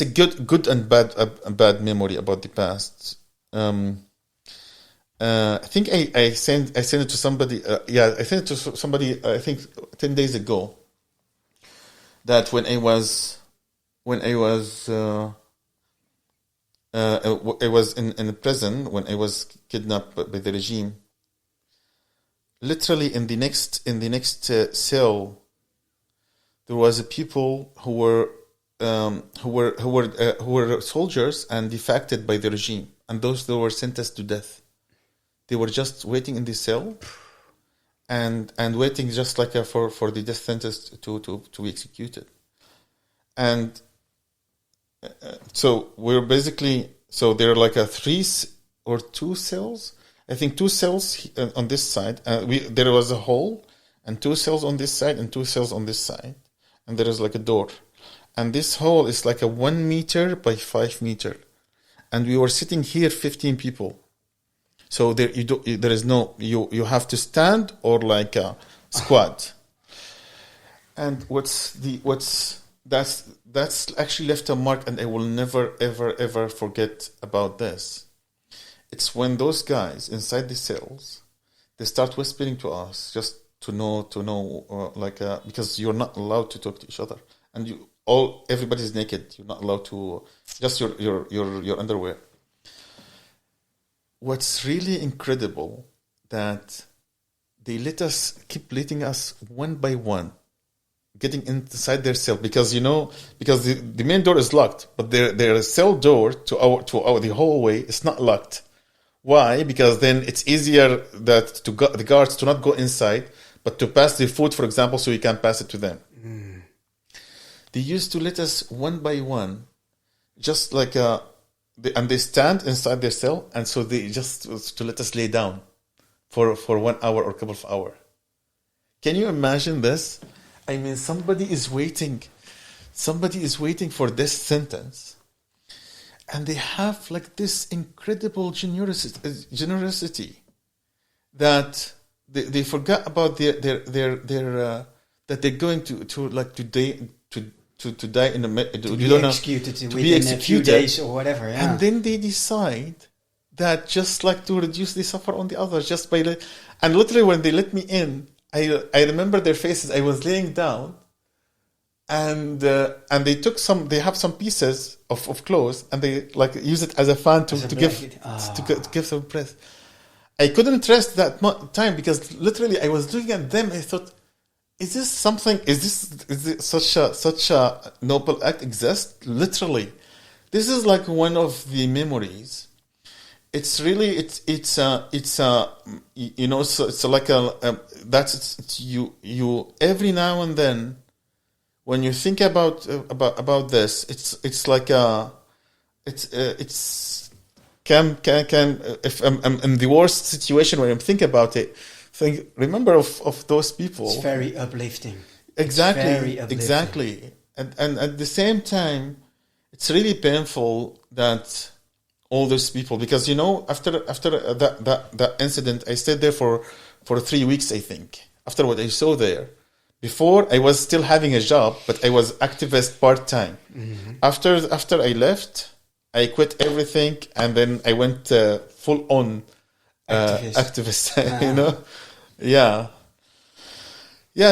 good and bad memory about the past. I think I sent it to somebody. I sent it to somebody. I think 10 days ago. That when I was in prison, when I was kidnapped by the regime. Literally in the next cell, there was people who were soldiers and defected by the regime, and those that were sentenced to death. They were just waiting in the cell, and waiting just like for the death sentence to be executed. And so we're basically, so there are like 3 or 2 cells. I think 2 cells on this side. There was a hole, and 2 cells on this side, and 2 cells on this side, and there is like a door. And this hole is like a 1 meter by 5 meter, and we were sitting here 15 people. So there is no, you have to stand or like a squat. And that's actually left a mark, and I will never ever forget about this. It's when those guys inside the cells, they start whispering to us just to know, because you're not allowed to talk to each other, and everybody's naked. You're not allowed to, just your underwear. What's really incredible that they keep letting us one by one getting inside their cell because the main door is locked, but their cell door to our the hallway is not locked. Why? Because then it's easier the guards to not go inside, but to pass the food, for example, so you can pass it to them. They used to let us one by one, just like and they stand inside their cell, and so they just to let us lay down for 1 hour or a couple of hours. Can you imagine this? I mean, somebody is waiting for this sentence, and they have like this incredible generosity that they forgot about their that they're going to die in to be executed within a few days or whatever. Yeah. And then they decide that just like to reduce the suffer on the others just by and literally when they let me in, I remember their faces. I was laying down, and they took they have some pieces of clothes, and they like use it as a fan to give some breath. I couldn't rest that time because literally I was looking at them. I thought, is this such a noble act exist? Literally, this is like one of the memories. It's really it's like you every now and then when you think about this, it's like if I'm in the worst situation when I'm thinking about it, remember of those people. It's very uplifting. Exactly. It's very uplifting. Exactly. And at the same time, it's really painful that all those people, because after that incident, I stayed there for 3 weeks, I think. After what I saw there, before I was still having a job, but I was activist part-time. Mm-hmm. After I left, I quit everything, and then I went full on activist. Yeah.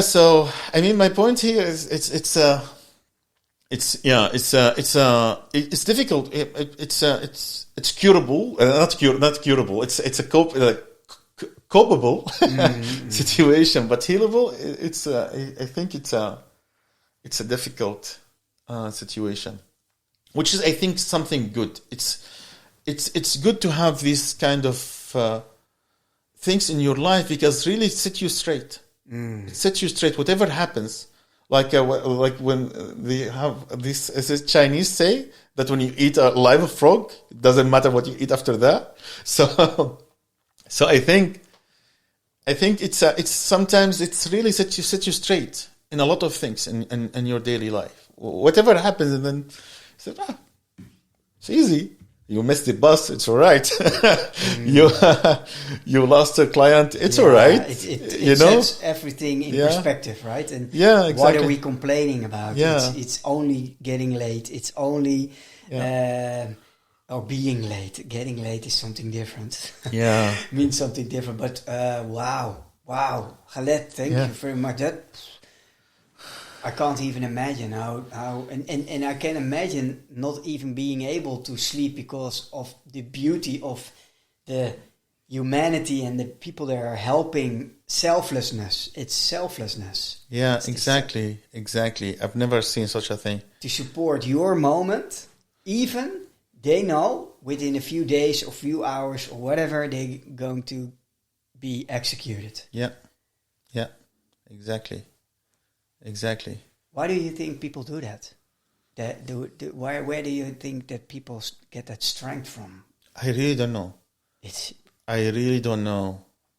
So I mean, my point here is it's difficult. It's curable, not curable. It's a copable situation, but healable. I think it's a difficult situation, which is, I think, something good. It's good to have these kind of things in your life because really it sets you straight. It sets you straight. Whatever happens, like when they have this, as a Chinese say that when you eat a live frog, it doesn't matter what you eat after that. So I think it's sometimes it's really set you straight in a lot of things in your daily life. Whatever happens, and then it's easy. You missed the bus, it's all right. You lost a client, it's all right. It sets everything in perspective, right? And exactly. What are we complaining about? Yeah. It's only getting late. It's only or being late. Getting late is something different. Yeah, means something different. But wow, Khaled, thank you very much. I can't even imagine how and I can imagine not even being able to sleep because of the beauty of the humanity and the people that are helping. Selflessness. It's selflessness. Yeah, exactly. I've never seen such a thing. To support your moment, even they know within a few days or few hours or whatever they're going to be executed. Yeah, exactly. Why do you think people do that? Where do you think that people get that strength from? I really don't know.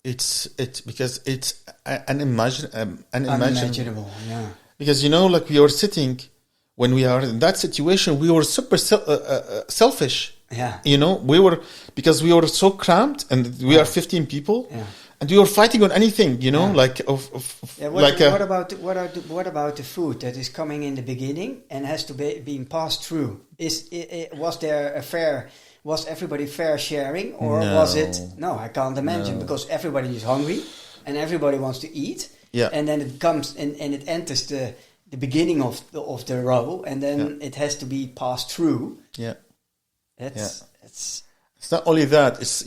It's because it's unimaginable. Yeah. Because like we were sitting when we are in that situation, we were super selfish. Yeah. We were because we were so cramped, and we are 15 people. Yeah. And we were fighting on anything, like what about the food that is coming in the beginning and has to be being passed through? Was everybody fair sharing, or was it? No, I can't imagine because everybody is hungry and everybody wants to eat. Yeah. And then it comes and it enters the beginning of the row, and then it has to be passed through. Yeah. It's not only that. It's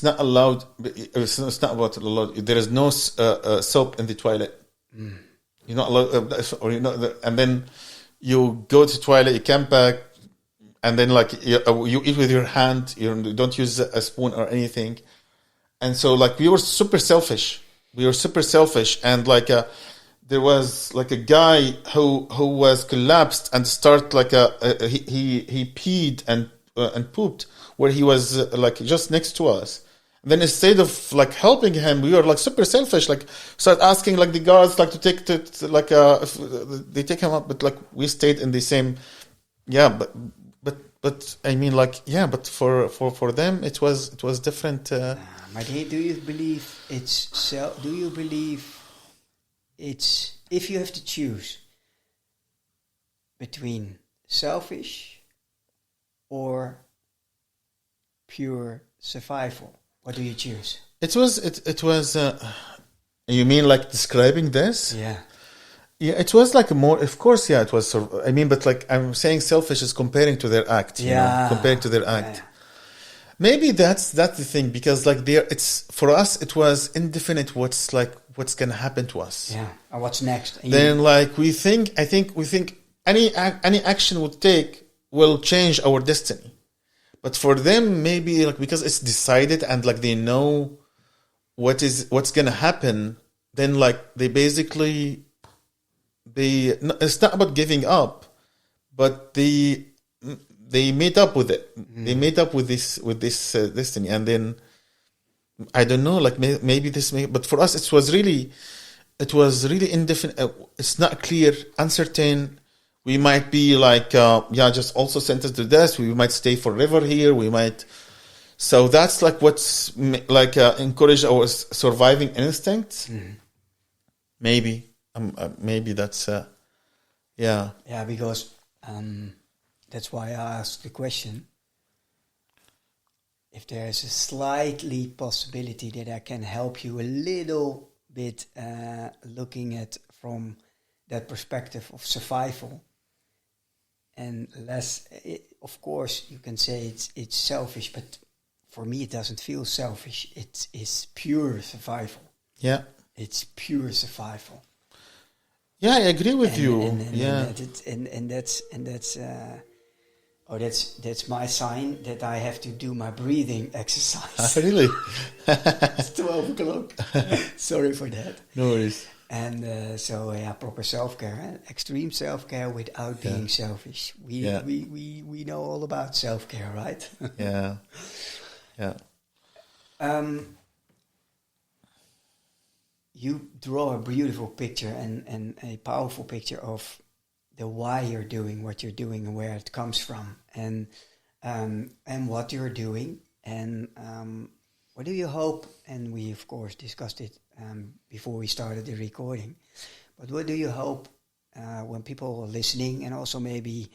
not allowed. It's not about allowed. There is no soap in the toilet. you're not allowed, or and then you go to toilet, you come back, and then like you eat with your hand, you don't use a spoon or anything. And so like we were super selfish. And like there was like a guy who was collapsed and start like he peed and pooped where he was like just next to us. And then instead of like helping him, we were like super selfish. Like start asking like the guards like to take if they take him up, but like we stayed in the same. Yeah, but I mean like yeah, but for them it was different. But do you believe it's if you have to choose between selfish or pure survival, what do you choose? It was. You mean like describing this? Yeah. Yeah, it was like more. Of course, yeah, it was. I mean, but like I'm saying, selfish is comparing to their act. Comparing to their act. Yeah. Maybe that's the thing, because like it's for us it was indefinite what's gonna happen to us. Yeah. Or what's next? Then like we think any action we take will change our destiny. But for them maybe like because it's decided and like they know what's gonna happen, then like they basically it's not about giving up, but they made up with it. They made up with this destiny, and then I don't know. Like maybe but for us it was really indefinite. It's not clear, uncertain. We might be like just also sentenced to death. We might stay forever here. We might. So that's like what's like encourage our surviving instincts. Maybe that's yeah. Yeah, because. That's why I asked the question. If there is a slightly possibility that I can help you a little bit looking at from that perspective of survival, and less, of course, you can say it's selfish, but for me it doesn't feel selfish. It is pure survival. Yeah, it's pure survival. Yeah, I agree with you. That's my sign that I have to do my breathing exercise. Really? It's 12 o'clock. Sorry for that. No worries. And proper self-care, extreme self-care without being selfish. We know all about self-care, right? Yeah. You draw a beautiful picture and a powerful picture of the why you're doing what you're doing and where it comes from, and what you're doing, and what do you hope? And we of course discussed it before we started the recording. But what do you hope when people are listening, and also maybe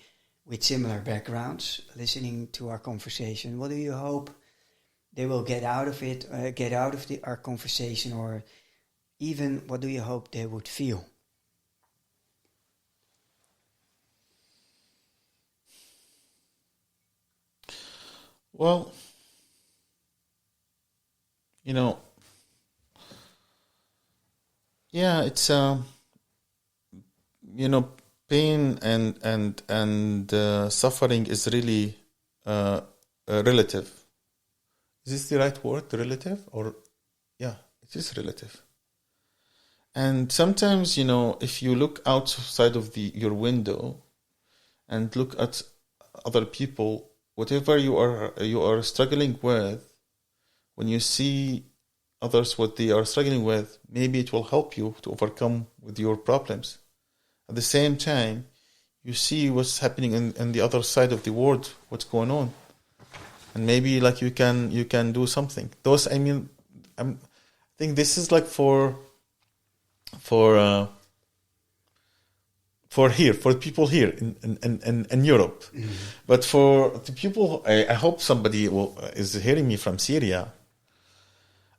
with similar backgrounds, listening to our conversation? What do you hope they will get out of it? Get out of our conversation, or even what do you hope they would feel? Well, it's pain and suffering is really relative. Is this the right word, relative? Or yeah, it is relative. And sometimes, if you look outside of your window and look at other people, whatever you are struggling with, when you see others what they are struggling with, maybe it will help you to overcome with your problems. At the same time, you see what's happening in the other side of the world, what's going on, and maybe like you can do something. I think this is like for people here in Europe. Mm-hmm. But for the people, I hope somebody is hearing me from Syria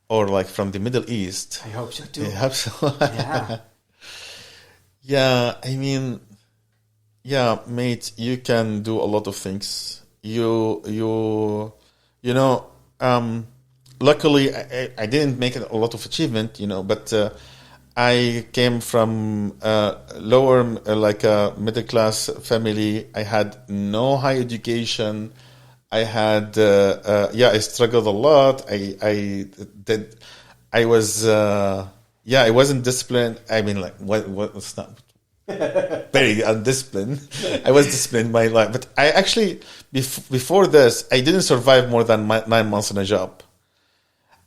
or like from the Middle East. I hope so too. I hope so. Yeah. Yeah, mate, you can do a lot of things. Luckily I didn't make a lot of achievement, but I came from lower, like a middle class family. I had no high education. I had, I struggled a lot. I was, I wasn't disciplined. I mean, like, what's not very undisciplined. I was disciplined in my life, but I actually, before this, I didn't survive more than 9 months in a job.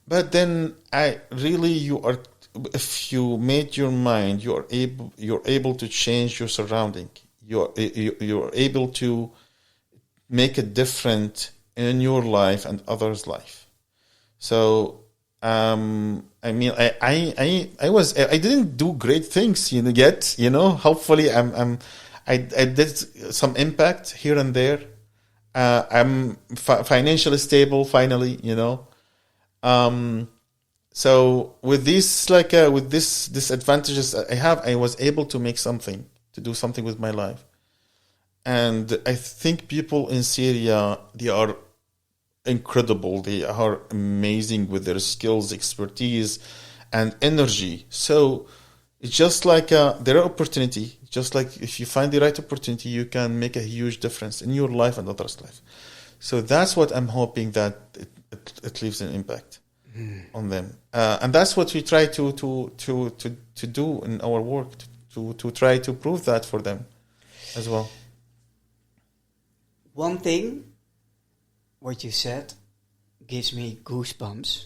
But then if you made your mind, you're able to change your surrounding. You're able to make a difference in your life and others' life. So, I mean, I didn't do great things, yet, hopefully I did some impact here and there. I'm financially stable finally, So with these, with this advantages I have, I was able to do something with my life. And I think people in Syria, they are incredible. They are amazing with their skills, expertise, and energy. So it's just like their opportunity. Just like if you find the right opportunity, you can make a huge difference in your life and others' life. So that's what I'm hoping that it leaves an impact on them, and that's what we try to do in our work, to try to prove that for them as well. One thing, what you said, gives me goosebumps,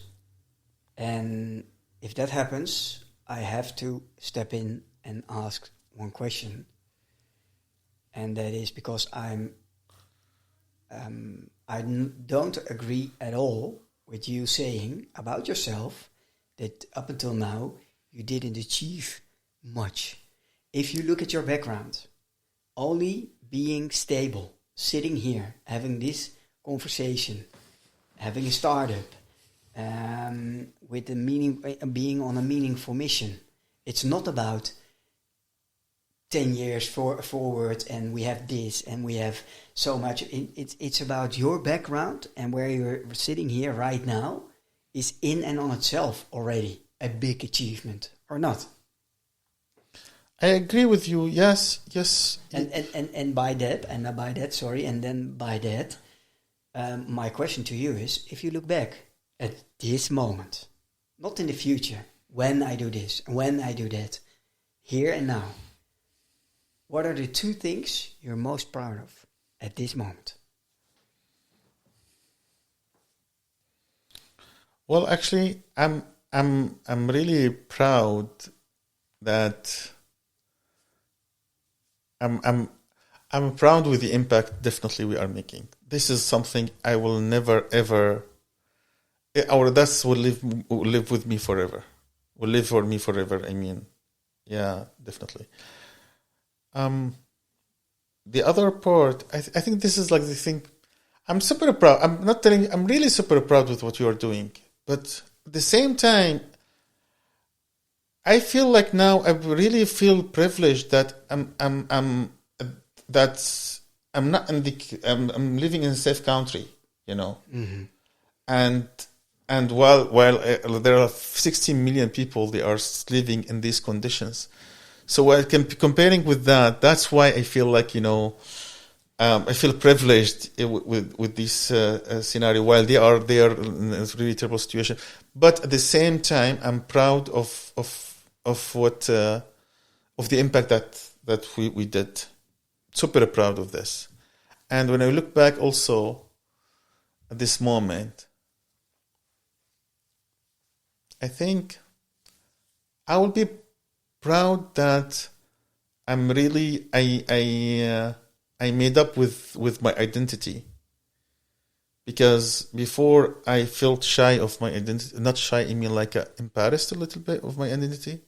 and if that happens, I have to step in and ask one question, and that is because I don't agree at all with you saying about yourself that up until now you didn't achieve much. If you look at your background, only being stable, sitting here, having this conversation, having a startup, with the meaning, being on a meaningful mission. It's not about 10 years forward and we have this and we have so much. It's about your background, and where you're sitting here right now is in and on itself already a big achievement, or not? I agree with you. Yes. And by that, my question to you is, if you look back at this moment, not in the future, when I do this, when I do that, here and now, what are the 2 things you're most proud of at this moment? Well, actually, I'm really proud that I'm proud with the impact definitely we are making. This is something I will never ever, that will live with me forever. Will live for me forever. I mean, yeah, definitely. The other part, I think this is like the thing. I'm super proud. I'm really super proud with what you are doing. But at the same time, I feel like now I really feel privileged that I'm living in a safe country, Mm-hmm. and while there are 16 million people, they are living in these conditions. So while comparing with that, that's why I feel like I feel privileged with this scenario. While they are in a really terrible situation, but at the same time, I'm proud of what of the impact that we did. Super proud of this. And when I look back also at this moment, I think I will be proud that I'm really I made up with my identity, because before I felt shy of my identity. Not shy, I mean like embarrassed a little bit of my identity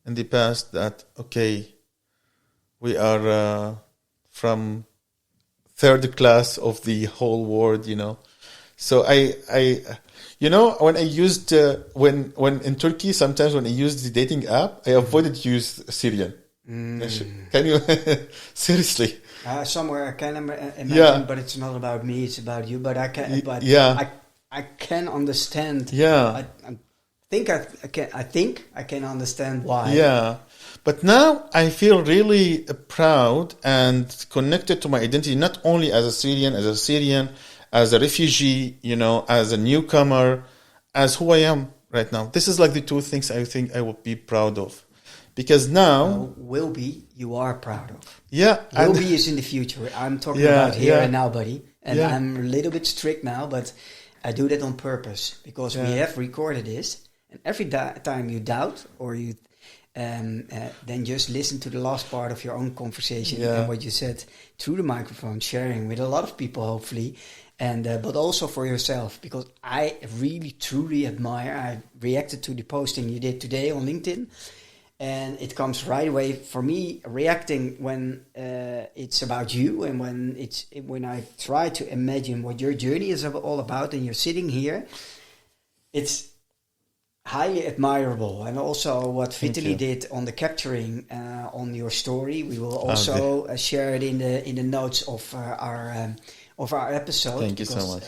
in the past. That okay, we are from third class of the whole world, So I when I used when in Turkey, sometimes when I used the dating app, I avoided to use Syrian. Can you seriously? Somewhere I can imagine, but it's not about me; it's about you. But I can, I can understand. Yeah. I can understand why. Yeah. But now I feel really proud and connected to my identity, not only as a Syrian, as a refugee, as a newcomer, as who I am right now. This is like the two things I think I will be proud of. Because now... will be, you are proud of. Yeah. Will be is in the future. I'm talking about here and now, buddy. And Yeah. I'm a little bit strict now, but I do that on purpose. Because we have recorded this. And every time you doubt or you... then just listen to the last part of your own conversation and what you said through the microphone, sharing with a lot of people, hopefully, and but also for yourself, because I really truly admire. I reacted to the posting you did today on LinkedIn, and it comes right away for me. Reacting when it's about you, and when I try to imagine what your journey is all about, and you're sitting here, it's highly admirable. And also what Vitaly did on the capturing on your story, we will also share it in the notes of our episode. Thank you so much.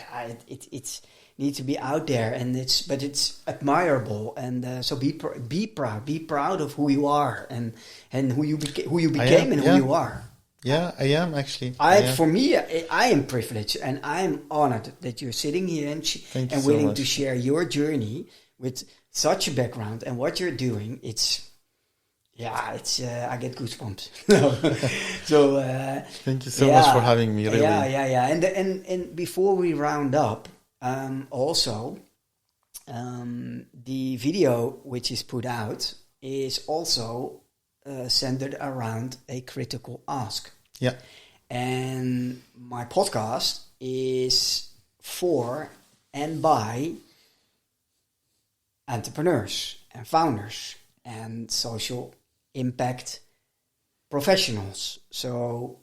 It's needs to be out there, and it's admirable. And so be proud of who you are and who you became and who you are. Yeah, I am actually. For me, I am privileged, and I'm honored that you're sitting here and willing to share your journey with such a background and what you're doing. I get goosebumps. So thank you so much for having me. Really. Yeah. And before we round up, also the video which is put out is also centered around a critical ask. Yeah. And my podcast is for and by entrepreneurs and founders and social impact professionals. So,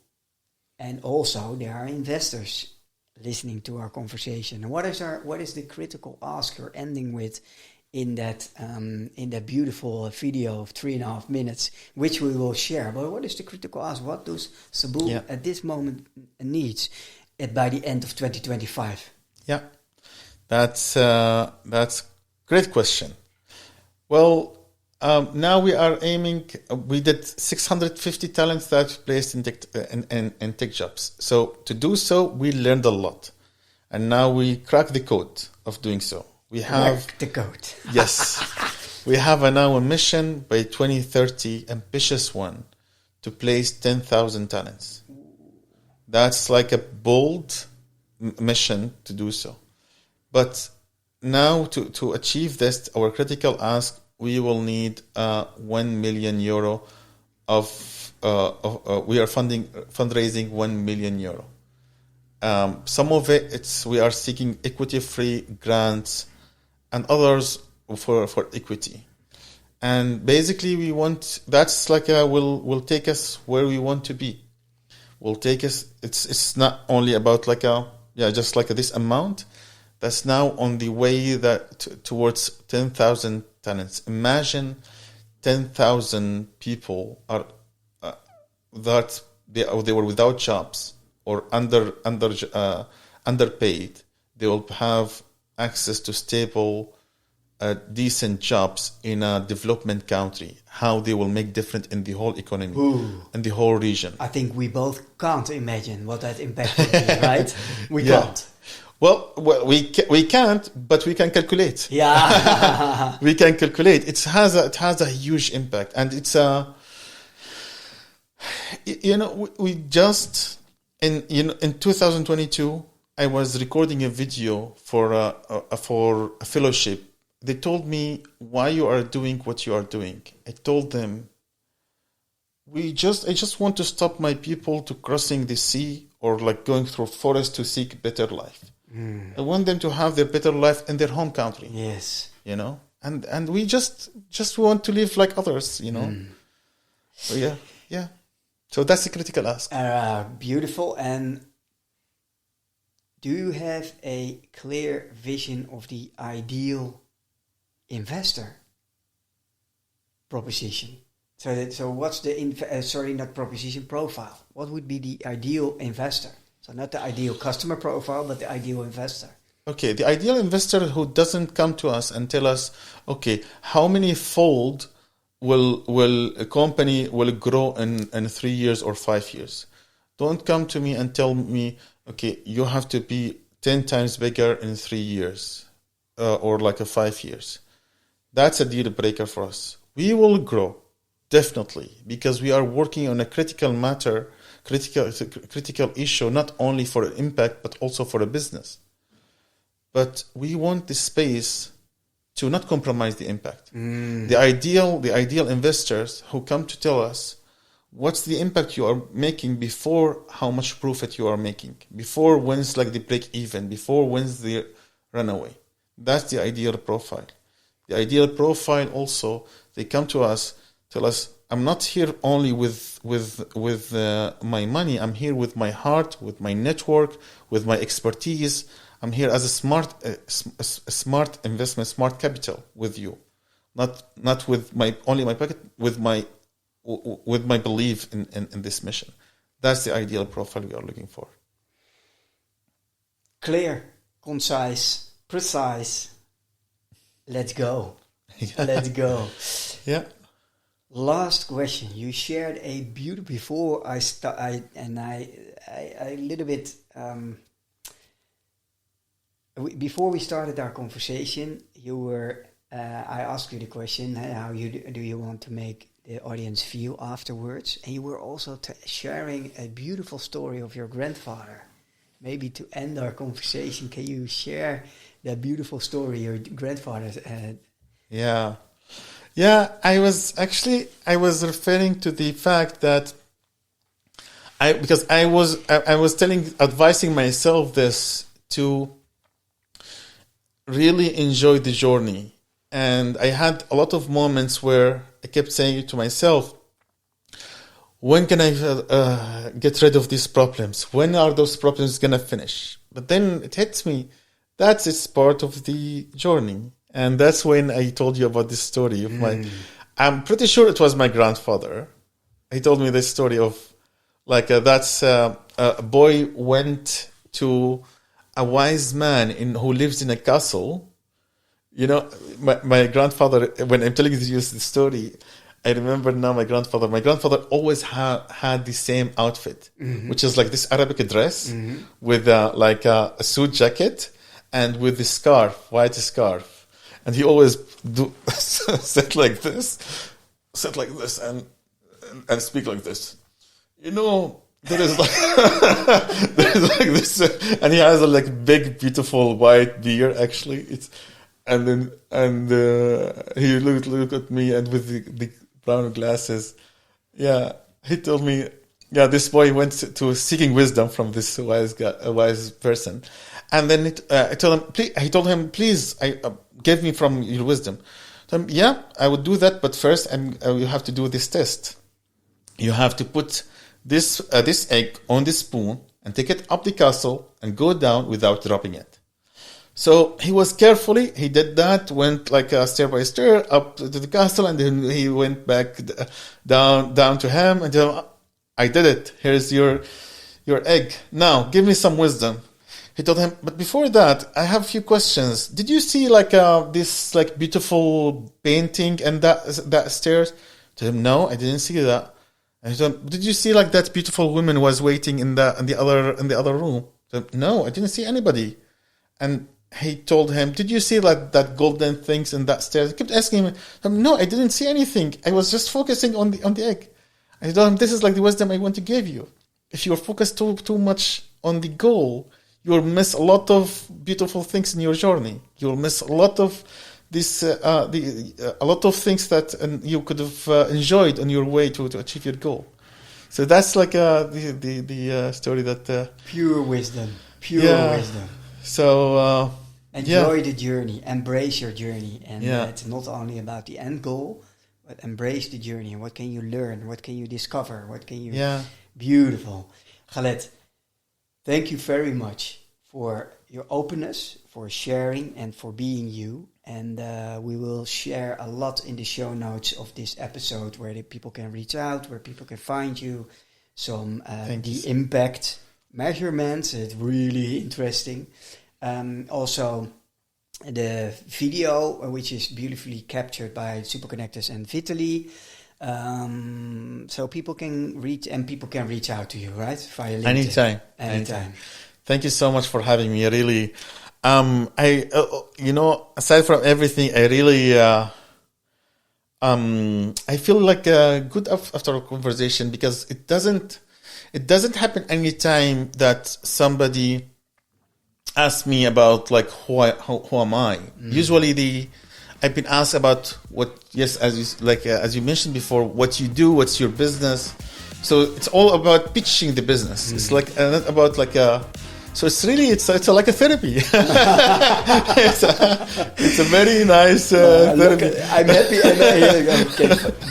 and also there are investors listening to our conversation. And what is the critical ask you're ending with in that beautiful video of 3.5 minutes, which we will share? But what is the critical ask? What does Subul at this moment needs by the end of 2025? Yeah, that's great question. Well, now we are aiming. We did 650 talents that placed in tech jobs. So to do so, we learned a lot, and now we cracked the code of doing so. We have the code. Yes, we have now a mission by 2030, ambitious one, to place 10,000 talents. That's like a bold mission to do so. But now to achieve this, our critical ask, we will need 1 million euro we are fundraising 1 million euro. Some of it, we are seeking equity-free grants, and others for equity. And basically we want, that's like will take us where we want to be. Will take us, it's not only about just like this amount. That's now on the way towards 10,000 talents. Imagine 10,000 people are that they were without jobs or underpaid. They will have access to stable, decent jobs in a development country. How they will make difference in the whole economy and the whole region. I think we both can't imagine what that impact would be, right? We can't. Well, we can't, but we can calculate. Yeah, we can calculate. It has a huge impact, and it's we just in 2022, I was recording a video for a fellowship. They told me why you are doing what you are doing. I told them, I just want to stop my people to crossing the sea or like going through forest to seek better life. I want them to have their better life in their home country. Yes. And we just want to live like others, So yeah. So that's the critical ask. Beautiful. And do you have a clear vision of the ideal investor proposition? So what's the not proposition, profile? What would be the ideal investor? So not the ideal customer profile, but the ideal investor. Okay, the ideal investor who doesn't come to us and tell us, okay, how many fold will a company will grow in 3 years or 5 years? Don't come to me and tell me, okay, you have to be 10 times bigger in 3 years or like a 5 years. That's a deal breaker for us. We will grow, definitely, because we are working on a critical issue, not only for impact, but also for a business. But we want the space to not compromise the impact. The ideal investors who come to tell us what's the impact you are making before how much profit you are making, before when's like the break even, before when's the runaway. That's the ideal profile. The ideal profile also, they come to us, tell us, I'm not here only with my money. I'm here with my heart, with my network, with my expertise. I'm here as a smart investment, smart capital with you, not with my pocket, with my belief in this mission. That's the ideal profile we are looking for. Clear, concise, precise. Let's go. Let's go. Yeah. Last question. You shared a beautiful before I little bit. Before we started our conversation, I asked you the question, how do you want to make the audience feel afterwards? And you were also sharing a beautiful story of your grandfather. Maybe to end our conversation, can you share that beautiful story your grandfather had? Yeah. I was referring to the fact that I was advising myself this to really enjoy the journey. And I had a lot of moments where I kept saying to myself, when can I get rid of these problems? When are those problems going to finish? But then it hits me, it's part of the journey. And that's when I told you about this story of I'm pretty sure it was my grandfather. He told me this story of a boy went to a wise man who lives in a castle. You know, my grandfather, when I'm telling you this story, I remember now my grandfather. My grandfather always had the same outfit, which is like this Arabic dress with a suit jacket and with the white scarf. And he always sit like this, and speak like this. You know, there is like this, and he has a big, beautiful white beard. Actually, he looked at me and with the brown glasses. Yeah, he told me, this boy went to seeking wisdom from this wise person, and then I told him, please, give me from your wisdom. So, I would do that, but first, you have to do this test. You have to put this egg on the spoon and take it up the castle and go down without dropping it. So he did that, went stair by stair up to the castle, and then he went back down to him and I did it. Here's your egg. Now give me some wisdom. He told him, but before that, I have a few questions. Did you see this beautiful painting and that stairs? I told him, no, I didn't see that. And he told him, did you see that beautiful woman was waiting in the other room? I told him, no, I didn't see anybody. And he told him, did you see that golden things in that stairs? I kept asking him, no, I didn't see anything. I was just focusing on the egg. And he told him, this is the wisdom I want to give you. If you're focused too much on the goal, you'll miss a lot of beautiful things in your journey. You'll miss a lot of a lot of things that you could have enjoyed on your way to achieve your goal. So that's the story that pure wisdom. So enjoy the journey, embrace your journey, and it's not only about the end goal, but embrace the journey. What can you learn? What can you discover? What can you? Beautiful, Khaled. Thank you very much for your openness, for sharing, and for being you. And we will share a lot in the show notes of this episode where the people can reach out, where people can find you, some the impact measurements. It's really interesting. Also the video, which is beautifully captured by Superconnectors and Vitaly. So people can reach out to you, right? Via LinkedIn. Anytime. Thank you so much for having me. Really, aside from everything, I really, I feel like good after a conversation, because it doesn't happen anytime that somebody asks me about like who am I. Usually I've been asked about as you mentioned before, what you do, what's your business. So it's all about pitching the business. It's like not about like so it's really it's like a therapy. it's a very nice therapy. I'm happy and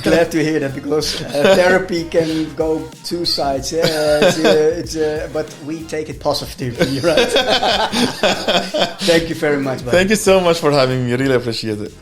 glad to hear that, because therapy can go two sides. But we take it positively, right? Thank you very much. Thank you so much for having me. Really appreciate it.